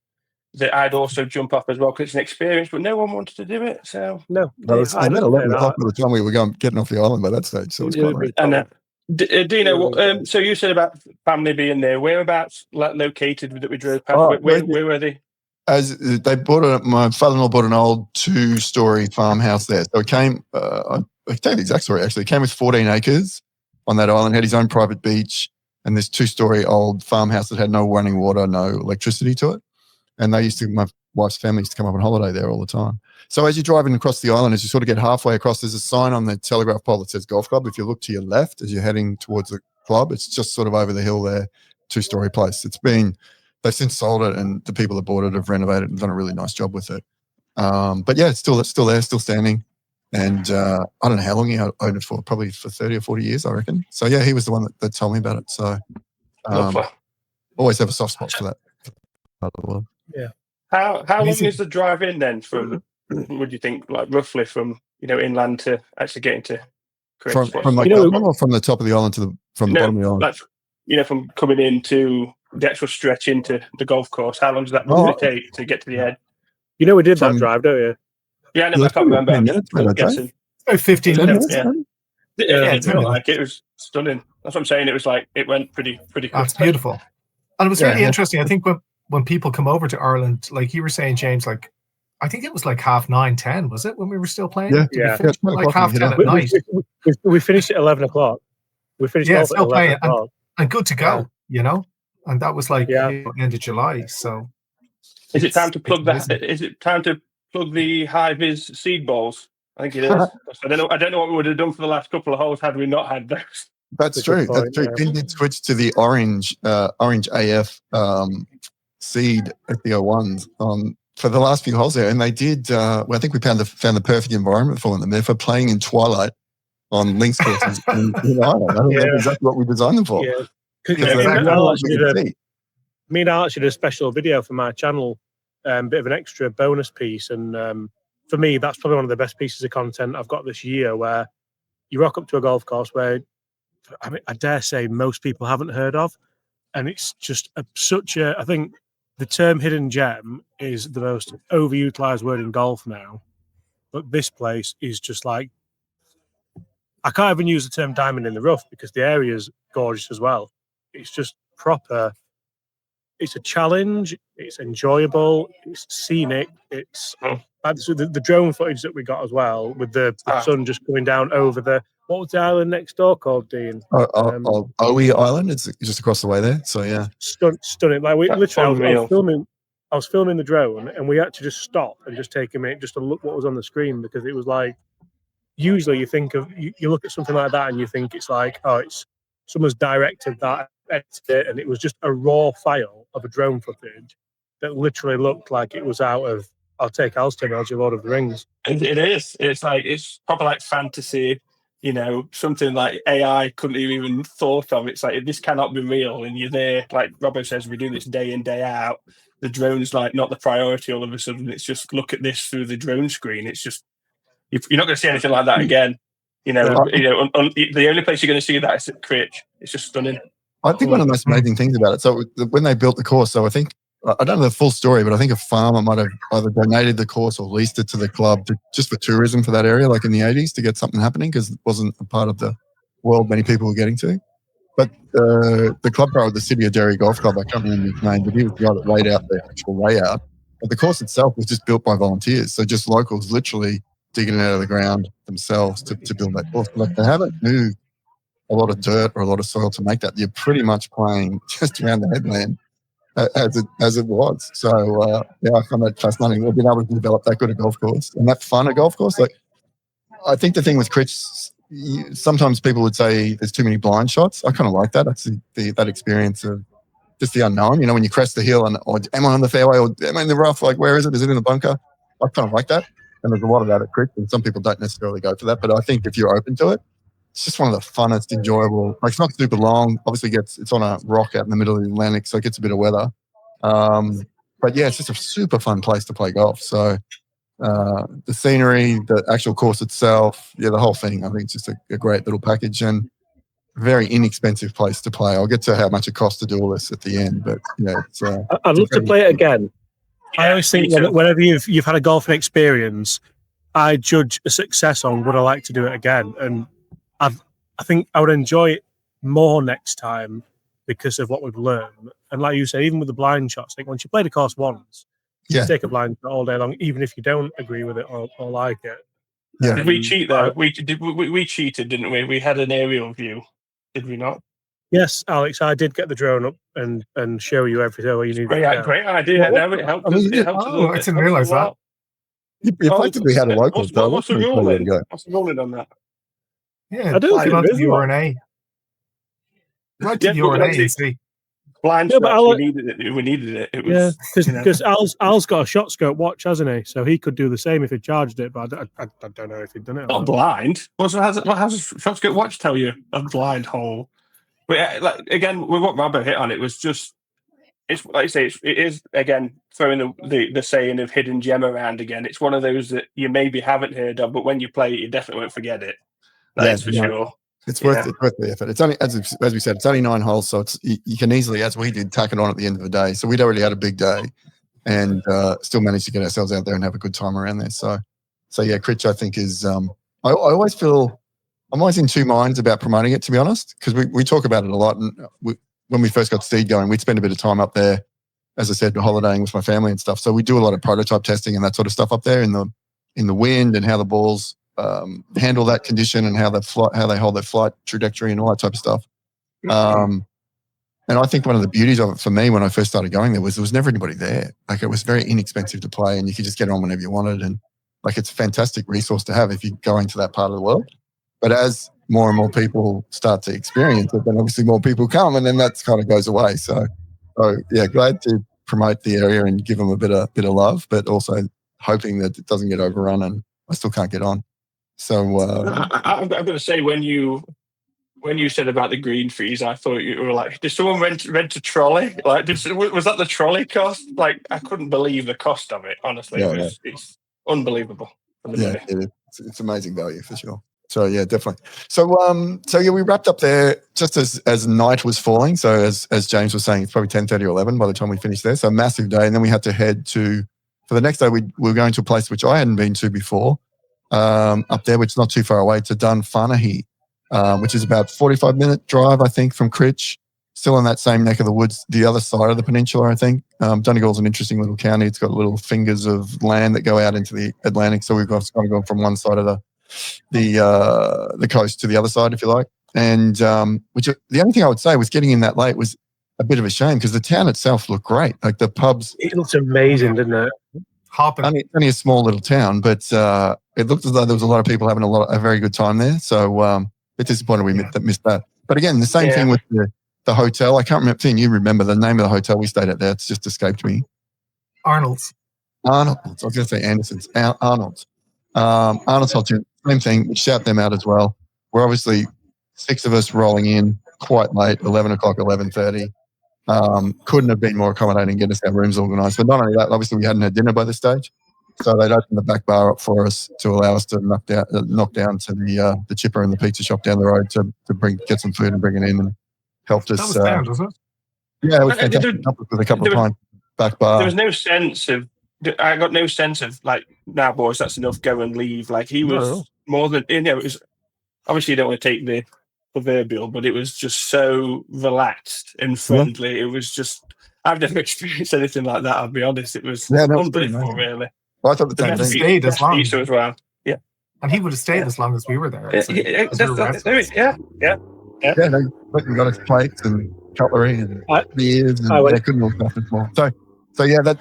that I'd also jump off as well because it's an experience, but no one wanted to do it. So no, I met 11 o'clock by the time we were getting off the island by that stage. So it's quite late. And Dino, so you said about family being there. Whereabouts located that we drove past? Where were they? As they my father-in-law bought an old 2-story farmhouse there. So it came. I can tell you the exact story. Actually, it came with 14 acres on that island. Had his own private beach and this 2-story old farmhouse that had no running water, no electricity to it. And my wife's family used to come up on holiday there all the time. So as you're driving across the island, as you sort of get halfway across, there's a sign on the telegraph pole that says golf club. If you look to your left as you're heading towards the club, it's just sort of over the hill there, 2-story place. They've since sold it, and the people that bought it have renovated and done a really nice job with it. But yeah, it's still there, still standing. And I don't know how long he owned it for, probably for 30 or 40 years, I reckon. So yeah, he was the one that told me about it. So always have a soft spot for that part of the world. Yeah. How long is the drive in then from, would you think, like roughly from, inland to actually getting to Cruit? From the top of the island from the bottom of the island? Like, from coming into the actual stretch into the golf course, how long does that really take to get to the end? We did that drive, don't you? Yeah, I can't remember. I'm guessing. 15 minutes. It was stunning. That's what I'm saying. It was like it went pretty quick. That's beautiful. And it was really interesting. I think when people come over to Ireland, like you were saying, James, like I think it was like 9:30, 10, was it, when we were still playing? Yeah. Like 9:30 at night. We finished at 11 o'clock. We finished at 11 o'clock. And good to go, And that was like end of July. So is it time to plug that? Is it time to plug the high-vis seed balls? I think it is. I don't know what we would have done for the last couple of holes had we not had those. That's true. That's true. Finn did switch to the orange AF seed at the 01s for the last few holes there, and they did. I think we found the perfect environment for them. They're for playing in twilight on links courses in Ireland. I think that's exactly what we designed them for. Yeah. Me and Alex did a special video for my channel, bit of an extra bonus piece, and for me, that's probably one of the best pieces of content I've got this year, where you rock up to a golf course where, I dare say, most people haven't heard of, and it's just I think the term hidden gem is the most overutilized word in golf now, but this place is just like, I can't even use the term diamond in the rough because the area is gorgeous as well. It's just proper. It's a challenge. It's enjoyable. It's scenic. It's the drone footage that we got as well, with the sun just going down over what was the island next door called, Dean? Owie Island. It's just across the way there. So yeah, stunning. Like I was filming the drone, and we had to just stop and just take a minute just to look what was on the screen, because it was like, usually you think of you look at something like that and you think it's like, it's someone's directed that, edited it, and it was just a raw file of a drone footage that literally looked like it was out of, I'll take Al's terminology, Lord of the Rings. It is. It's like, it's proper like fantasy, something like AI couldn't have even thought of. It's like, this cannot be real, and you're there, like Robbo says, we do this day in, day out. the drone's like not the priority all of a sudden. It's just look at this through the drone screen. It's just you're not going to see anything like that again. The only place you're going to see that is at Cruit. It's just stunning. I think one of the most amazing things about it. So when they built the course, so I think I don't know the full story, but I think a farmer might have either donated the course or leased it to the club just for tourism for that area, like in the 80s, to get something happening because it wasn't a part of the world many people were getting to. But the club pro of the City of Derry Golf Club, I can't remember his name, but he was the guy that laid out the actual layout. But the course itself was just built by volunteers, so just locals literally digging it out of the ground themselves to build that course. Like they haven't moved a lot of dirt or a lot of soil to make that. You're pretty much playing just around the headland as it was. So I find that fascinating. We've been able to develop that good a golf course and that fun a golf course. Like I think the thing with Cruit, sometimes people would say there's too many blind shots. I kind of like that. That's that experience of just the unknown. When you crest the hill and or am I on the fairway or am I in the rough? Like where is it? Is it in the bunker? I kind of like that. And there's a lot of that at Cruit, and some people don't necessarily go for that. But I think if you're open to it, it's just one of the funnest, enjoyable. Like it's not super long. Obviously, it's on a rock out in the middle of the Atlantic, so it gets a bit of weather. But yeah, it's just a super fun place to play golf. So the scenery, the actual course itself, the whole thing. I think it's just a great little package and very inexpensive place to play. I'll get to how much it costs to do all this at the end, but it's. I'd love to play it again. I always think whenever you've had a golfing experience, I judge a success on would I like to do it again, and I think I would enjoy it more next time because of what we've learned. And like you say, even with the blind shots, I think once you play the course once, you take a blind shot all day long, even if you don't agree with it or like it. Yeah. Did we cheat though? We cheated, didn't we? We had an aerial view, did we not? Yes, Alex, I did get the drone up and show you everything where you need. Great idea. No, it helped. I didn't realise that. You effectively had a local. What's the ruling? What's the ruling on that? Yeah, I don't think it is the URNA. Right to the URNA and see. Blind shots, we needed it. It was because Al's got a shot scope watch, hasn't he? So he could do the same if he charged it, but I don't know if he'd done it. Not blind. What has a shot scope watch tell you? A blind hole. But again, with what Robbo hit on, it was just. It's like you say. It is again throwing the saying of hidden gem around again. It's one of those that you maybe haven't heard of, but when you play it, you definitely won't forget it. That's for sure. It's worth the effort. It's only as we said, it's only 9 holes, so it's you can easily, as we did, tack it on at the end of the day. So we'd already had a big day, and still managed to get ourselves out there and have a good time around there. So yeah, Cruit, I think is. I always feel I'm always in two minds about promoting it, to be honest, because we talk about it a lot. And when we first got Seed going, we'd spend a bit of time up there, as I said, holidaying with my family and stuff. So we do a lot of prototype testing and that sort of stuff up there in the wind and how the balls handle that condition and how they hold their flight trajectory and all that type of stuff. And I think one of the beauties of it for me when I first started going there was never anybody there. Like it was very inexpensive to play and you could just get on whenever you wanted. And like it's a fantastic resource to have if you're going to that part of the world. But as more and more people start to experience it, then obviously more people come and then that kind of goes away. So yeah, glad to promote the area and give them a bit of love, but also hoping that it doesn't get overrun and I still can't get on. So I'm going to say when you said about the green fees, I thought you were like, did someone rent a trolley? Like, was that the trolley cost? Like, I couldn't believe the cost of it. Honestly, it's unbelievable. Yeah, it's amazing value for sure. So yeah, definitely. So yeah, we wrapped up there just as night was falling. So as James was saying, it's probably 10:30 or 11 by the time we finished there. So massive day, and then we had to head for the next day. We were going to a place which I hadn't been to before, up there, which is not too far away, to Dunfanaghy, which is about 45-minute drive, I think, from Cruit. Still in that same neck of the woods, the other side of the peninsula, I think. Donegal's an interesting little county. It's got little fingers of land that go out into the Atlantic. So we've got kind of gone from one side of the coast to the other side, if you like. And which the only thing I would say was getting in that late was a bit of a shame because the town itself looked great. Like the pubs, it looks amazing, didn't it? Only a small little town, but it looked as though there was a lot of people having a very good time there. So a bit disappointed we missed that. But again, the same thing with the hotel. I can't remember. Seeing you remember the name of the hotel we stayed at there. It's just escaped me. Arnold's. I was going to say Anderson's. Arnold's. Arnold's Hotel. Same thing. We shout them out as well. We're obviously 6 of us rolling in quite late, 11 o'clock, 11:30. Couldn't have been more accommodating, get us our rooms organised. But not only that, obviously we hadn't had dinner by this stage, so they'd opened the back bar up for us to allow us to knock down to the chipper and the pizza shop down the road to get some food and bring it in, and helped us. That was sound, was it? Yeah, it was fantastic. Helped us with a couple of pints back bar. There was no sense of. I got no sense of like, nah, boys, that's enough. Go and leave. Like he was more than It was obviously you don't want to take the proverbial, but it was just so relaxed and friendly. It was just. I've never experienced anything like that. I'll be honest. It was unbelievable, really. Well, I thought the same thing. Stayed as long. As well. Yeah. And he would have stayed as long as we were there. Yeah. They got us plates and cutlery and beers, and they couldn't have nothing more. So yeah, that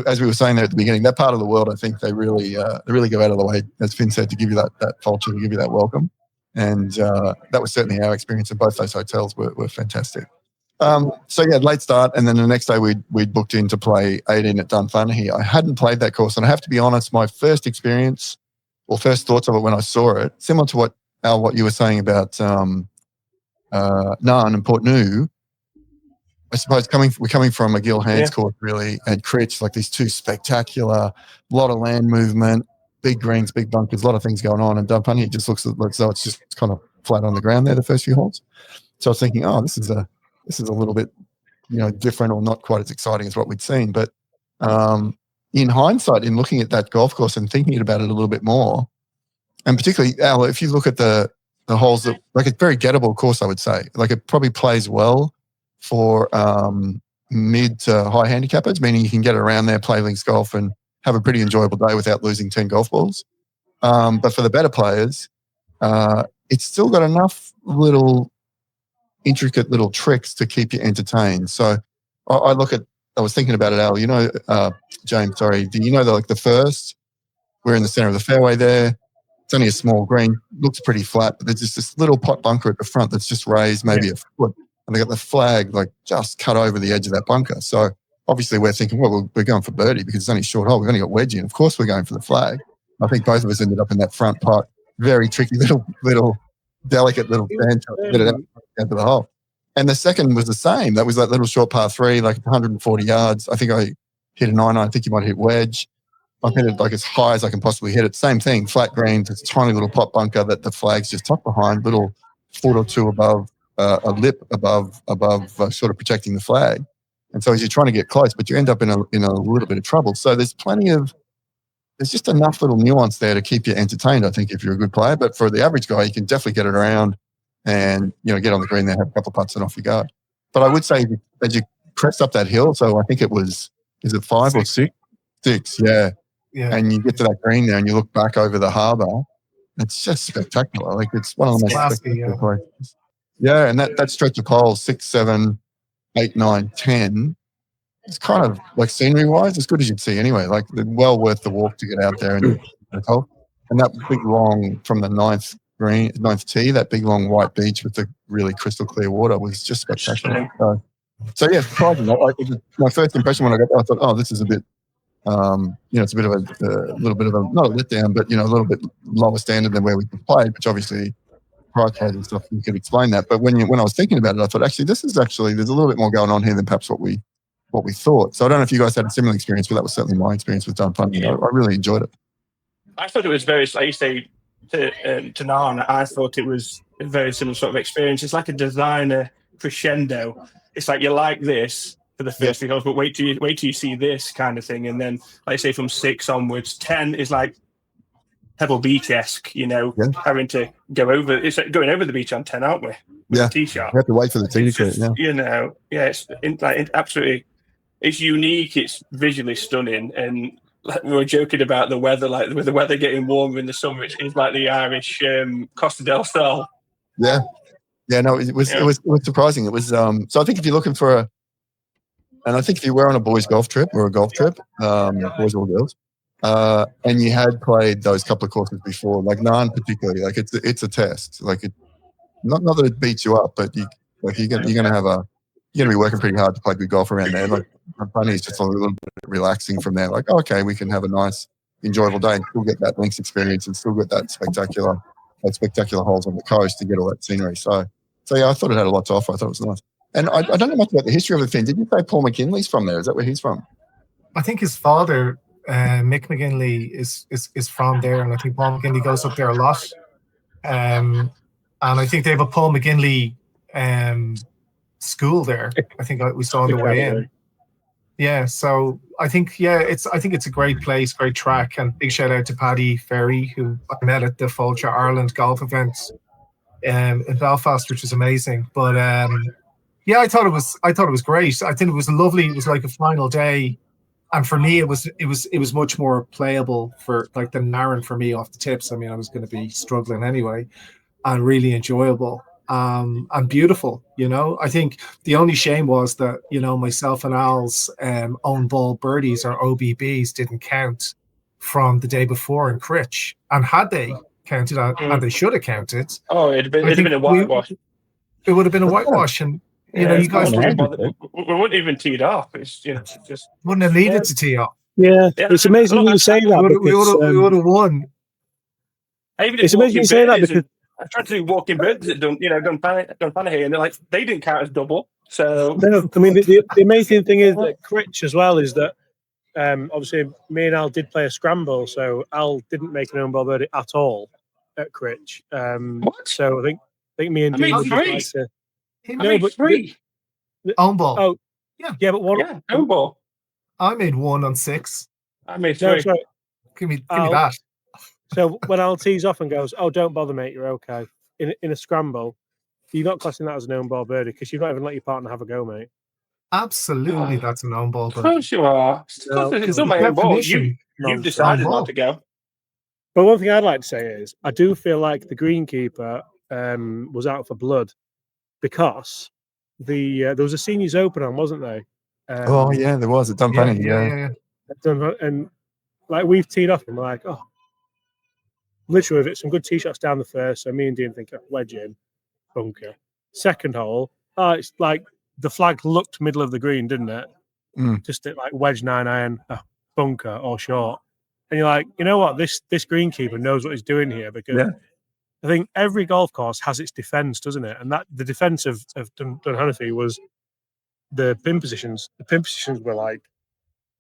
as we were saying there at the beginning, that part of the world, I think they really go out of the way, as Finn said, to give you that culture, to give you that welcome, and that was certainly our experience. And both those hotels were fantastic. So yeah, late start, and then the next day we'd booked in to play 18 at Dunfanaghy. I hadn't played that course, and I have to be honest, my first experience or first thoughts of it when I saw it, similar to what you were saying about Narin and Portnoo. I suppose we're coming from a Gill Hands course really, and Cruit, like these two spectacular, lot of land movement, big greens, big bunkers, a lot of things going on, and Dunfanaghy just looks like so it's just kind of flat on the ground there the first few holes. So I was thinking, this is a little bit, different or not quite as exciting as what we'd seen. But in hindsight, in looking at that golf course and thinking about it a little bit more, and particularly, Al, if you look at the holes, that, like it's very gettable course, I would say. Like it probably plays well for mid to high handicappers, meaning you can get around there, play links golf and have a pretty enjoyable day without losing 10 golf balls. But for the better players, it's still got enough little intricate little tricks to keep you entertained. So I was thinking about it, Al, James, sorry, do you know the first, we're in the center of the fairway there. It's only a small green, looks pretty flat, but there's just this little pot bunker at the front that's just raised maybe a foot. And they got the flag just cut over the edge of that bunker. So obviously we're thinking, well, we're going for birdie because it's only a short hole. We've only got wedgie, and of course we're going for the flag. I think both of us ended up in that front pot. Very tricky little delicate little sand shot to get it out to the hole. And the second was the same. That was that little short par 3, 140 yards. I think I hit a 9. I think you might hit wedge. I hit it as high as I can possibly hit it. Same thing, flat greens. It's a tiny little pot bunker that the flag's just tucked behind, little foot or two above. A lip above sort of protecting the flag. And so as you're trying to get close, but you end up in a little bit of trouble. So there's just enough little nuance there to keep you entertained, I think, if you're a good player. But for the average guy, you can definitely get it around and, get on the green there, have a couple of putts and off you go. But I would say as you crest up that hill, so I think it was, is it 5 or 6? 6, yeah. And you get to that green there and you look back over the harbour, it's just spectacular. It's one of the most spectacular places. Yeah, and that stretch of holes, 6, 7, 8, 9, 10, it's kind of scenery-wise, as good as you'd see anyway. Well worth the walk to get out there and that big long from the ninth tee, that big long white beach with the really crystal clear water was just spectacular. So yeah, surprising. My first impression when I got there, I thought, this is a bit, it's a bit of a little bit of a not a letdown, but a little bit lower standard than where we played, which obviously. Price trade and stuff, you could explain that. But when I was thinking about it, I thought there's a little bit more going on here than perhaps what we thought. So I don't know if you guys had a similar experience, but that was certainly my experience with Dunfanaghy. I really enjoyed it. I thought it was very, like you say, to Narin, I thought it was a very similar sort of experience. It's like a designer crescendo. It's like you like this for the first few holes, but wait till you see this kind of thing, and then, like I say, from 6 onwards, 10 is like Pebble Beach-esque, having to go over. It's like going over the beach on 10, aren't we? With the tee shot. We have to wait for the tee to get. It's absolutely. It's unique. It's visually stunning, and we were joking about the weather. With the weather getting warmer in the summer, it's like the Irish Costa del Sol. Yeah. No, it was surprising. It was so. I think if you're looking for and I think if you were on a boys' golf trip or a golf trip, boys or girls. And you had played those couple of courses before, like Narin particularly, it's a test. Not that it beats you up, but you're gonna be working pretty hard to play good golf around there. Funny, it's just a little bit relaxing from there. Okay, we can have a nice, enjoyable day and still get that links experience and still get that spectacular holes on the coast to get all that scenery. So yeah, I thought it had a lot to offer. I thought it was nice. And I don't know much about the history of the thing. Did you say Paul McKinley's from there? Is that where he's from? I think his father, Mick McGinley, is from there, and I think Paul McGinley goes up there a lot. And I think they have a Paul McGinley school there. I think we saw on the way in. Yeah, so I think it's a great place, great track, and big shout out to Paddy Ferry, who I met at the Fulcher Ireland golf event in Belfast, which was amazing. But I thought it was great. I think it was lovely. It was like a final day, and for me, it was much more playable for like the Narin for me off the tips. I mean, I was going to be struggling anyway, and really enjoyable. And beautiful, I think the only shame was that, myself and Al's own ball birdies or OBBs didn't count from the day before in Critch. And had they counted, and they should have counted. Oh, it'd have been a whitewash. It would have been a whitewash. And, you guys we wouldn't even teed off. It's, just wouldn't have needed to tee off. Yeah, it's amazing you say that. We would have won. It's amazing you say that because I tried to do walking birds at Dunfanaghy, and they didn't count as double. So no, I mean the amazing thing is that Critch as well is that obviously me and Al did play a scramble, so Al didn't make an own ball birdie at all at Critch. What? So I think me and Dean would like to. He made three. Own ball. Oh, yeah, but one. Yeah, own ball. I made 1 on 6. I made 3. No, that's right. Give me that. So when Al tees off and goes, "Oh, don't bother, mate, you're okay," in a scramble, you're not classing that as an own ball birdie because you've not even let your partner have a go, mate. Absolutely, that's an own ball birdie. Of course you are. It's not my own ball. You've decided not to go. But one thing I'd like to say is I do feel like the greenkeeper was out for blood because there was a seniors open on, wasn't there? There was at Dunfanaghy. Yeah. And like we've teed off and we're like, oh. Literally, with it, some good tee shots down the first. So me and Dean think wedge in, bunker. Second hole, it's like the flag looked middle of the green, didn't it? Just at like wedge 9 iron, bunker or short. And you're like, you know what? This greenkeeper knows what he's doing here because I think every golf course has its defence, doesn't it? And that the defence of Dunfanaghy was the pin positions. The pin positions were like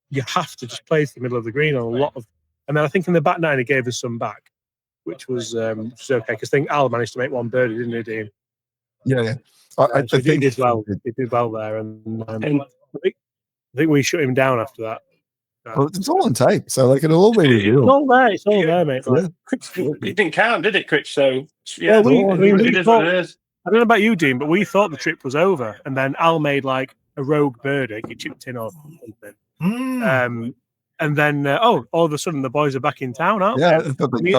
you have to just play to the middle of the green on a lot of. And then I think in the back 9 he gave us some back. Which was okay because I think Al managed to make 1 birdie, didn't he, Dean? Yeah. I think he did well. He did well there, and I think we shut him down after that. Well, it's all on tape, so it'll all be revealed. It's all there, mate. It didn't count, did it, Critch? So yeah, it is what it is. I don't know about you, Dean, but we thought the trip was over, and then Al made like a rogue birdie, he chipped in or something. And then, all of a sudden, the boys are back in town, aren't they? I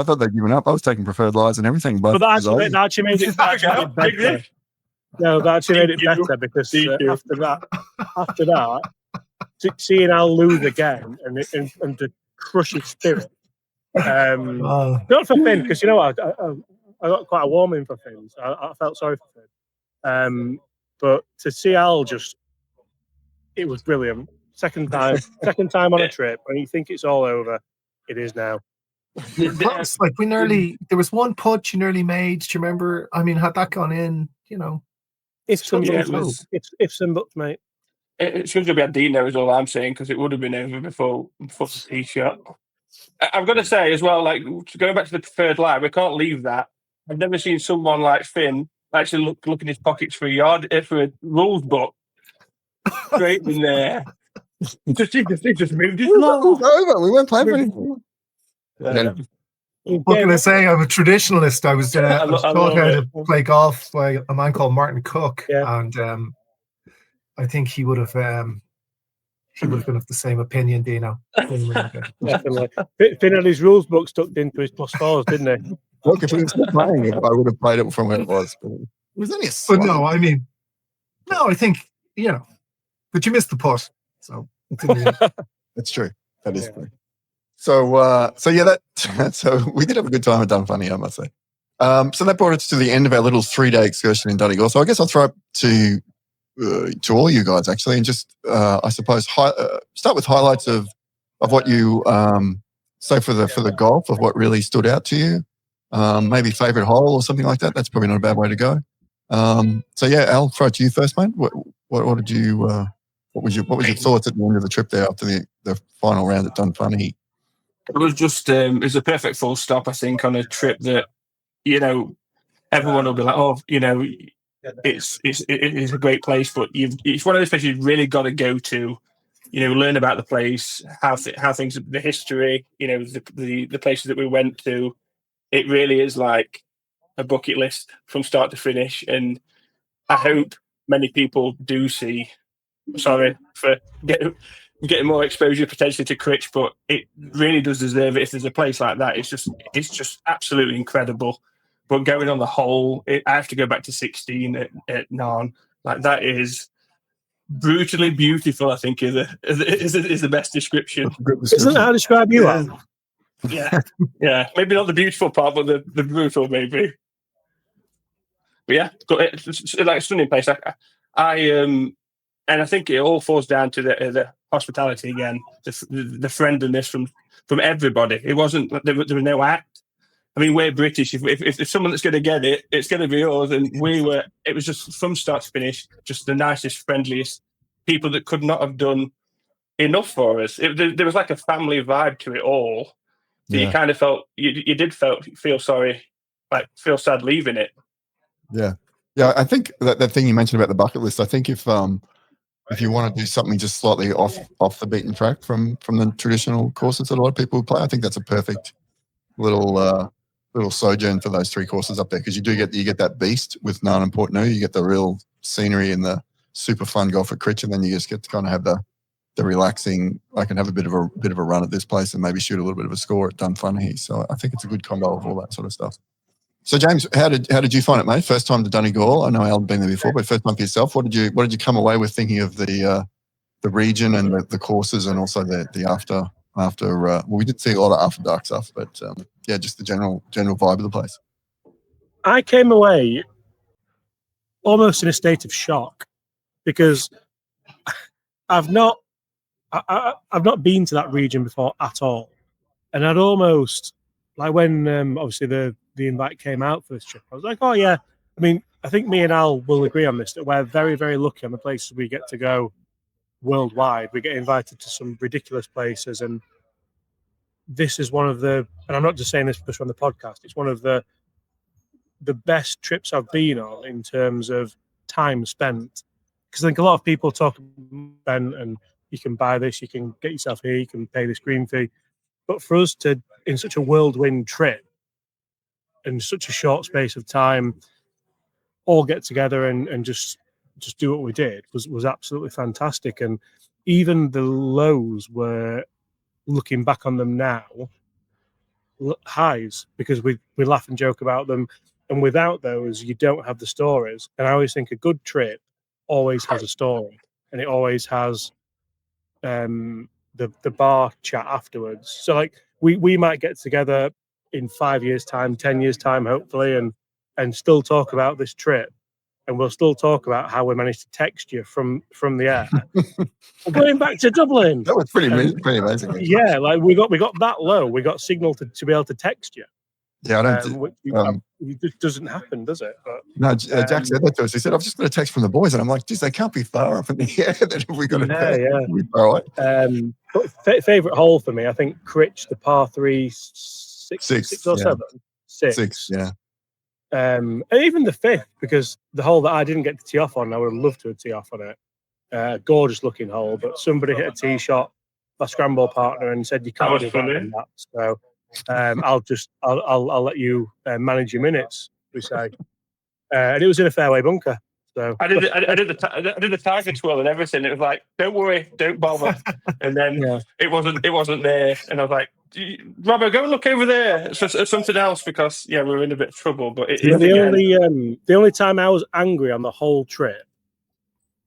thought they'd given up. I was taking preferred lies and everything. But that actually made it better. No, that actually made it better because after that, seeing Al lose again and to crush his spirit. Not for Finn, because you know what? I got quite a warming for Finn. So I felt sorry for Finn. But to see Al it was brilliant. Second time on a trip, and you think it's all over. It is now. Plus, like there was one putt you nearly made. Do you remember? I mean, had that gone in, If some buts, mate. It's going to be a D now, is all I'm saying, because it would have been over before the tee shot. I've got to say as well, like going back to the preferred lie, we can't leave that. I've never seen someone like Finn actually look in his pockets for a rules book. Straight in there. He just moved his log. Over. We weren't playing for anything. What can I say? I'm a traditionalist. I was taught how to play golf by a man called Martin Cook, and I think he would have been of the same opinion, Dino. Definitely. Finn had his rules book stuck into his +4s, didn't he? Look, if he was still playing it, I would have played it from where it was. But it was only a slight. But no, I mean, I think but you missed the putt. So that's true. That is true. So so we did have a good time at Dunfanaghy, I must say. So that brought us to the end of our little 3-day excursion in Donegal. So I guess I'll throw it to all you guys actually, and just I suppose start with highlights of what you say for the golf, of what really stood out to you. Maybe favorite hole or something like that. That's probably not a bad way to go. So yeah, Al, throw it to you first, mate. What did you what was your thoughts at the end of the trip there after the final round at Dunfanaghy? It was just it was a perfect full stop, I think, on a trip that, everyone will be like, oh, it's a great place, but it's one of those places you've really got to go to, learn about the place, how things, the history, the places that we went to. It really is like a bucket list from start to finish, and I hope many people do see. Sorry for getting more exposure potentially to Cruit, but it really does deserve it. If there's a place like that, it's just absolutely incredible. But going on the whole, I have to go back to 16 at Narin. Like, that is brutally beautiful, I think, is the best description. Isn't that how to describe you, Al? Yeah. Maybe not the beautiful part, but the brutal, maybe. But yeah, it's like a stunning place. And I think it all falls down to the hospitality again, the friendliness from everybody. It wasn't, there was no act. I mean, we're British. If someone that's going to get it, it's going to be yours. And it was just from start to finish, just the nicest, friendliest people that could not have done enough for us. There was like a family vibe to it all. That you kind of felt, you did feel sorry, like feel sad leaving it. Yeah. Yeah. I think that thing you mentioned about the bucket list, I think if you want to do something just slightly off the beaten track from the traditional courses that a lot of people play, I think that's a perfect little sojourn for those 3 courses up there, because you get that beast with Narin and Portnoo, you get the real scenery and the super fun golf at Cruit, and then you just get to kind of have the relaxing. I can have a bit of a run at this place and maybe shoot a little bit of a score at Dunfanaghy. So I think it's a good combo of all that sort of stuff. So James, how did you find it, mate? First time to Donegal. I know Al had been there before, but first time for yourself. What did you come away with thinking of the region and the courses, and also the after? Well, we did see a lot of after dark stuff, but just the general vibe of the place. I came away almost in a state of shock, because I've not been to that region before at all, and I'd almost, like, when obviously the invite came out for this trip, I was like, oh yeah. I mean, I think me and Al will agree on this, that we're very, very lucky on the places we get to go worldwide. We get invited to some ridiculous places, and this is one of the, and I'm not just saying this just on the podcast, it's one of the best trips I've been on in terms of time spent. Because I think a lot of people talk about, and you can buy this, you can get yourself here, you can pay this green fee. But for us to, in such a whirlwind trip, in such a short space of time, all get together and just do what we did was absolutely fantastic. And even the lows were, looking back on them now, highs, because we laugh and joke about them. And without those, you don't have the stories. And I always think a good trip always has a story, and it always has the bar chat afterwards. So like we might get together in 5 years' time, 10 years' time, hopefully, and still talk about this trip. And we'll still talk about how we managed to text you from the air. Going back to Dublin. That was pretty amazing. Yeah, like we got that low. We got signal to be able to text you. Yeah, I don't. It just doesn't happen, does it? But, no, Jack said that to us. He said, "I've just got a text from the boys," and I'm like, "Geez, they can't be far up in the air. Then we got favorite hole for me, I think Cruit, the par 3, 6 or 7, 6. Yeah. And even the 5th, because the hole that I didn't get to tee off on, I would have loved to have tee off on it. Gorgeous looking hole, but somebody hit a tee shot, my scramble partner, and said you can't do better than that. So I'll let you manage your minutes, we say. And it was in a fairway bunker. So I did the target twirl and everything. It was like, don't worry, don't bother. And then it wasn't there, and I was like, Robert, go and look over there. It's something else, because we're in a bit of trouble. But the only time I was angry on the whole trip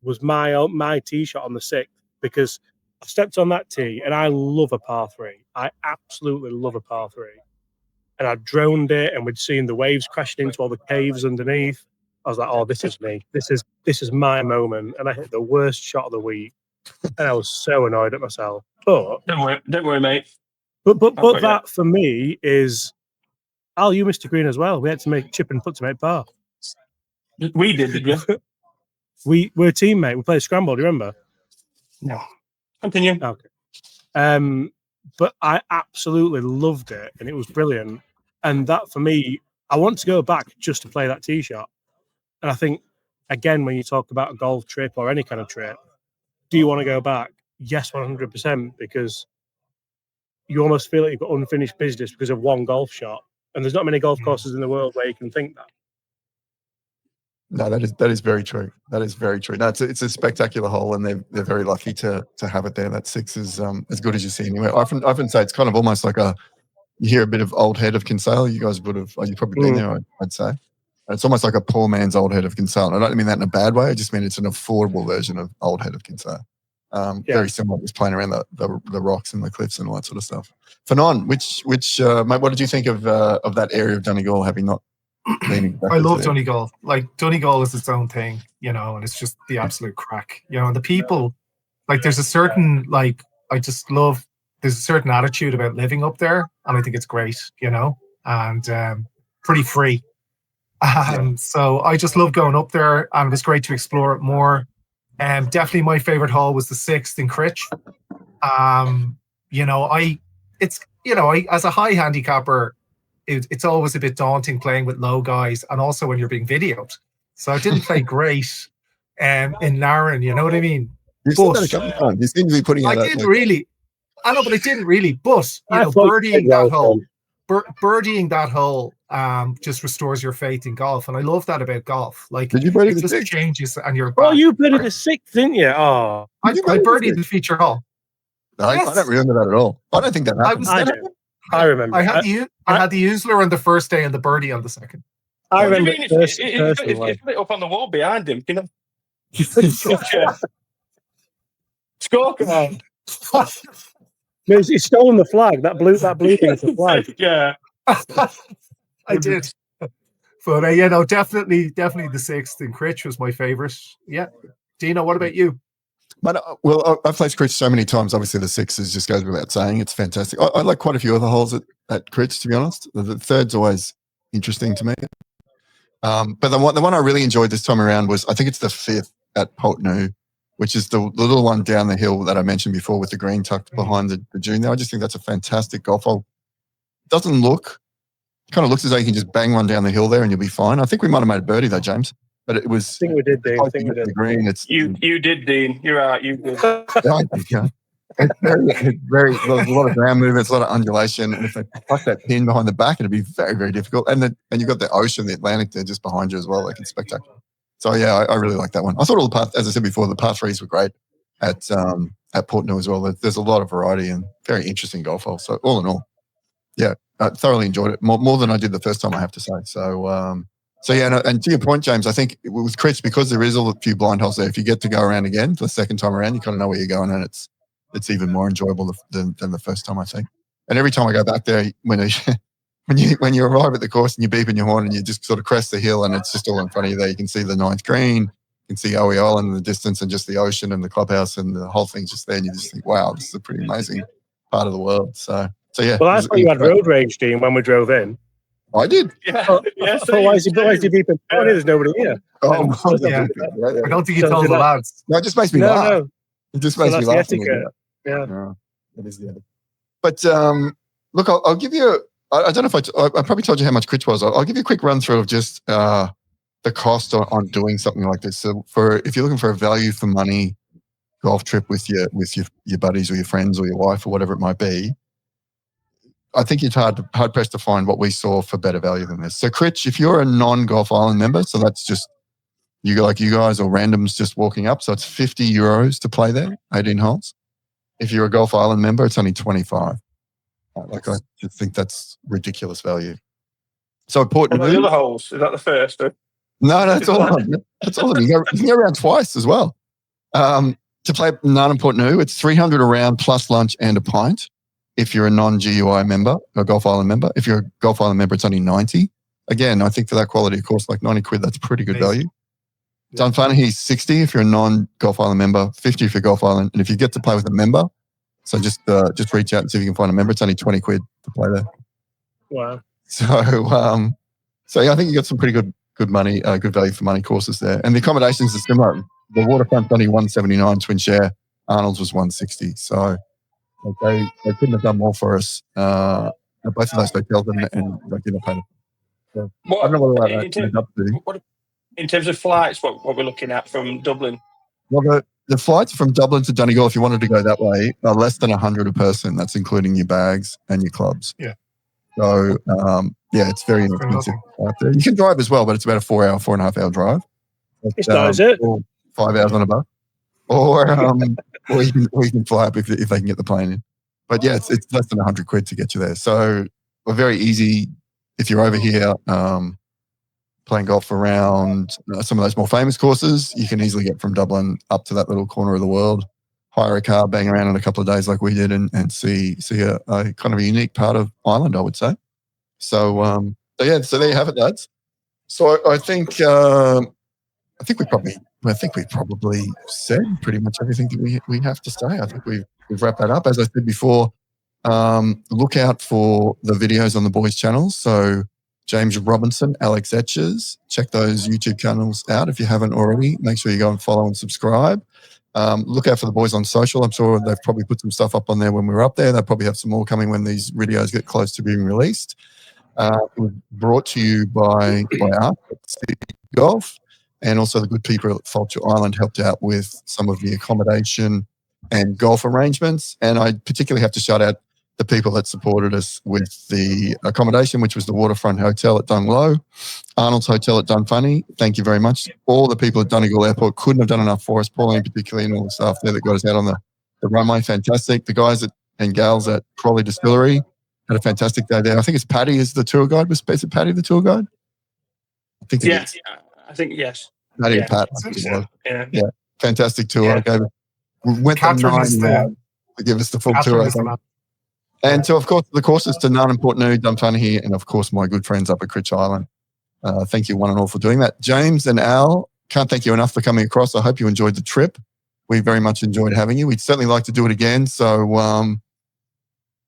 was my tee shot on the 6th, because I stepped on that tee, and I love a par 3. I absolutely love a par 3. And I droned it, and we'd seen the waves crashing into all the caves underneath. I was like, oh, this is me. This is my moment. And I hit the worst shot of the week, and I was so annoyed at myself. But don't worry, mate. But that for me is, Al, you missed a green as well. We had to make chip and putt to make par. We did we? We're a teammate. We played Scramble. Do you remember? No. Continue. Okay. But I absolutely loved it, and it was brilliant. And that, for me, I want to go back just to play that tee shot. And I think, again, when you talk about a golf trip or any kind of trip, do you want to go back? Yes, 100%, because you almost feel like you've got unfinished business because of one golf shot. And there's not many golf courses in the world where you can think that. No, that is very true. That is very true. No, it's a spectacular hole, and they're very lucky to have it there. That 6 is as good as you see anywhere. I often say it's kind of almost like you hear a bit of Old Head of Kinsale. You guys would have, you've probably been there, I'd say. It's almost like a poor man's Old Head of Kinsale. And I don't mean that in a bad way. I just mean it's an affordable version of Old Head of Kinsale. Very similar, just playing around the rocks and the cliffs and all that sort of stuff. Fanon, mate, what did you think of that area of Donegal, having not been? I love Donegal. Like, Donegal is its own thing, and it's just the absolute crack. And the people, like, there's a certain, like, there's a certain attitude about living up there, and I think it's great, and pretty free. So I just love going up there, and it was great to explore it more. Definitely my favorite hole was the 6th in Cruit. As a high handicapper, it's always a bit daunting playing with low guys, and also when you're being videoed. So I didn't play great in Narin, you know what I mean? You seem to be putting I didn't really. I know, but I didn't really. But birdieing that hole just restores your faith in golf, and I love that about golf. Like, did you birdie it the just 6th? changes, and you're. Oh, you played the 6th, didn't you? Oh, I birdied the feature hole. No, yes. I don't remember that at all. I don't think that happened. I remember. I had the Oozler on the first day and the birdie on the second. I remember. It's lit up on the wall behind him. Scorecard. He's stolen the flag. That blue thing's the flag. Yeah. I did. But definitely the 6th in Cruit was my favourite. Yeah. Dino, what about you? But I've played Cruit so many times. Obviously, the 6 just goes without saying. It's fantastic. I like quite a few other holes at Cruit, to be honest. The 3rd's always interesting to me. But the one I really enjoyed this time around was, I think it's the 5th at Portnoo, which is the little one down the hill that I mentioned before with the green tucked behind the dune there. I just think that's a fantastic golf hole. Kind of looks as though you can just bang one down the hill there and you'll be fine. I think we might have made a birdie though, James. But it was. I think we did, Dean. I think we did. The green. You did, Dean. You're right. You did. It's there's a lot of ground movements, a lot of undulation, and if they pluck that pin behind the back, it'd be very, very difficult. And you've got the ocean, the Atlantic there just behind you as well. Like, it's spectacular. So yeah, I really like that one. I thought all the as I said before, the par 3s were great at Portnoo as well. There's a lot of variety and very interesting golf holes. So all in all, yeah, I thoroughly enjoyed it more than I did the first time, I have to say. So yeah, and to your point, James, I think with Cruit, because there is a few blind holes there, if you get to go around again for the second time around, you kind of know where you're going, and it's even more enjoyable than the first time, I think. And every time I go back there, when you arrive at the course and you beep in your horn and you just sort of crest the hill and it's just all in front of you there, you can see the 9th green, you can see OE Island in the distance and just the ocean and the clubhouse and the whole thing's just there, and you just think, wow, this is a pretty amazing part of the world. So yeah. Well, that's why you had road rage, Dean, when we drove in. I did. Yeah. Why is he beeping? Oh, there's nobody here. Oh, yeah. I don't think you told the lads. No, it just makes me laugh. No. It just makes me laugh. Yeah. No, that is the other. But look, I'll give you. I don't know if I probably told you how much Cruit was. I'll give you a quick run through of just the cost on doing something like this. So if you're looking for a value for money golf trip with your buddies or your friends or your wife or whatever it might be, I think it's hard pressed to find what we saw for better value than this. So Cruit, if you're a non-Golf Island member, so that's just you guys or randoms just walking up, so it's €50 to play there, 18 holes. If you're a Golf Island member, it's only 25. I just think that's ridiculous value. So Portnoo, the other holes, is that the first? No, that's all. That's all. You can go around twice as well. To play Narin and Portnoo, it's $300 a round plus lunch and a pint. If you're a non-GUI member, a Golf Island member. If you're a Golf Island member, it's only 90. Again, I think for that quality of course, like 90 quid, that's pretty good value. Dunfanaghy, 60 if you're a non-Golf Island member, 50 if you're Golf Island. And if you get to play with a member, so just reach out and see if you can find a member. It's only 20 quid to play there. Wow. So yeah, I think you got some pretty good good money, good value for money courses there. And the accommodations are similar. The waterfront's only 179 twin share. Arnold's was 160. So they couldn't have done more for us. Both of those hotels and like paid. So I don't know what that adds up to. In terms of flights, what we're looking at from Dublin? Well, the flights from Dublin to Donegal, if you wanted to go that way, are less than 100 a person. That's including your bags and your clubs. Yeah. So, it's very inexpensive. You can drive as well, but it's about a 4.5 hour drive. It's not, is it? Or 5 hours on a bus. Or you can fly up if they can get the plane in. But yeah, it's less than 100 quid to get you there. So we're very easy if you're over here playing golf around some of those more famous courses. You can easily get from Dublin up to that little corner of the world, hire a car, bang around in a couple of days like we did, and see a kind of a unique part of Ireland, I would say. So there you have it, lads. So I think we probably said pretty much everything that we have to say. I think we've wrapped that up. As I said before, look out for the videos on the boys' channels. So James Robinson, Alex Etches, check those YouTube channels out if you haven't already. Make sure you go and follow and subscribe. Look out for the boys on social. I'm sure they've probably put some stuff up on there when we were up there. They'll probably have some more coming when these videos get close to being released. It was brought to you by us at Seed Golf, and also the good people at Fulcher Island helped out with some of the accommodation and golf arrangements. And I particularly have to shout out the people that supported us with the accommodation, which was the Waterfront Hotel at Dunlow, Arnold's Hotel at Dunfanaghy. Thank you very much. All the people at Donegal Airport couldn't have done enough for us, Pauline particularly, and all the staff there that got us out on the runway. Fantastic. The guys and gals at Crolly Distillery had a fantastic day there. I think it's Paddy is the tour guide. Was it Paddy the tour guide? I think it is. I think yes. Paddy and Pat. Yeah. Fantastic tour. Yeah. We went Catherine is to give us the full tour. And so, of course, the courses to Narin and Portnoo, Dunfanaghy, and of course, my good friends up at Cruit Island. Thank you one and all for doing that. James and Al, can't thank you enough for coming across. I hope you enjoyed the trip. We very much enjoyed having you. We'd certainly like to do it again. So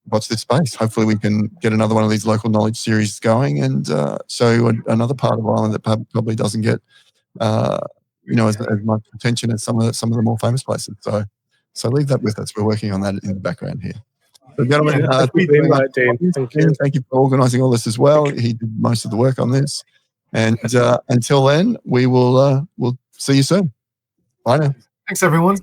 watch this space. Hopefully we can get another one of these local knowledge series going and show you another part of Ireland that probably doesn't get as much attention as some of the more famous places. So leave that with us. We're working on that in the background here. So, gentlemen, thank you for organising all this as well. He did most of the work on this. And until then, we'll see you soon. Bye now. Thanks, everyone.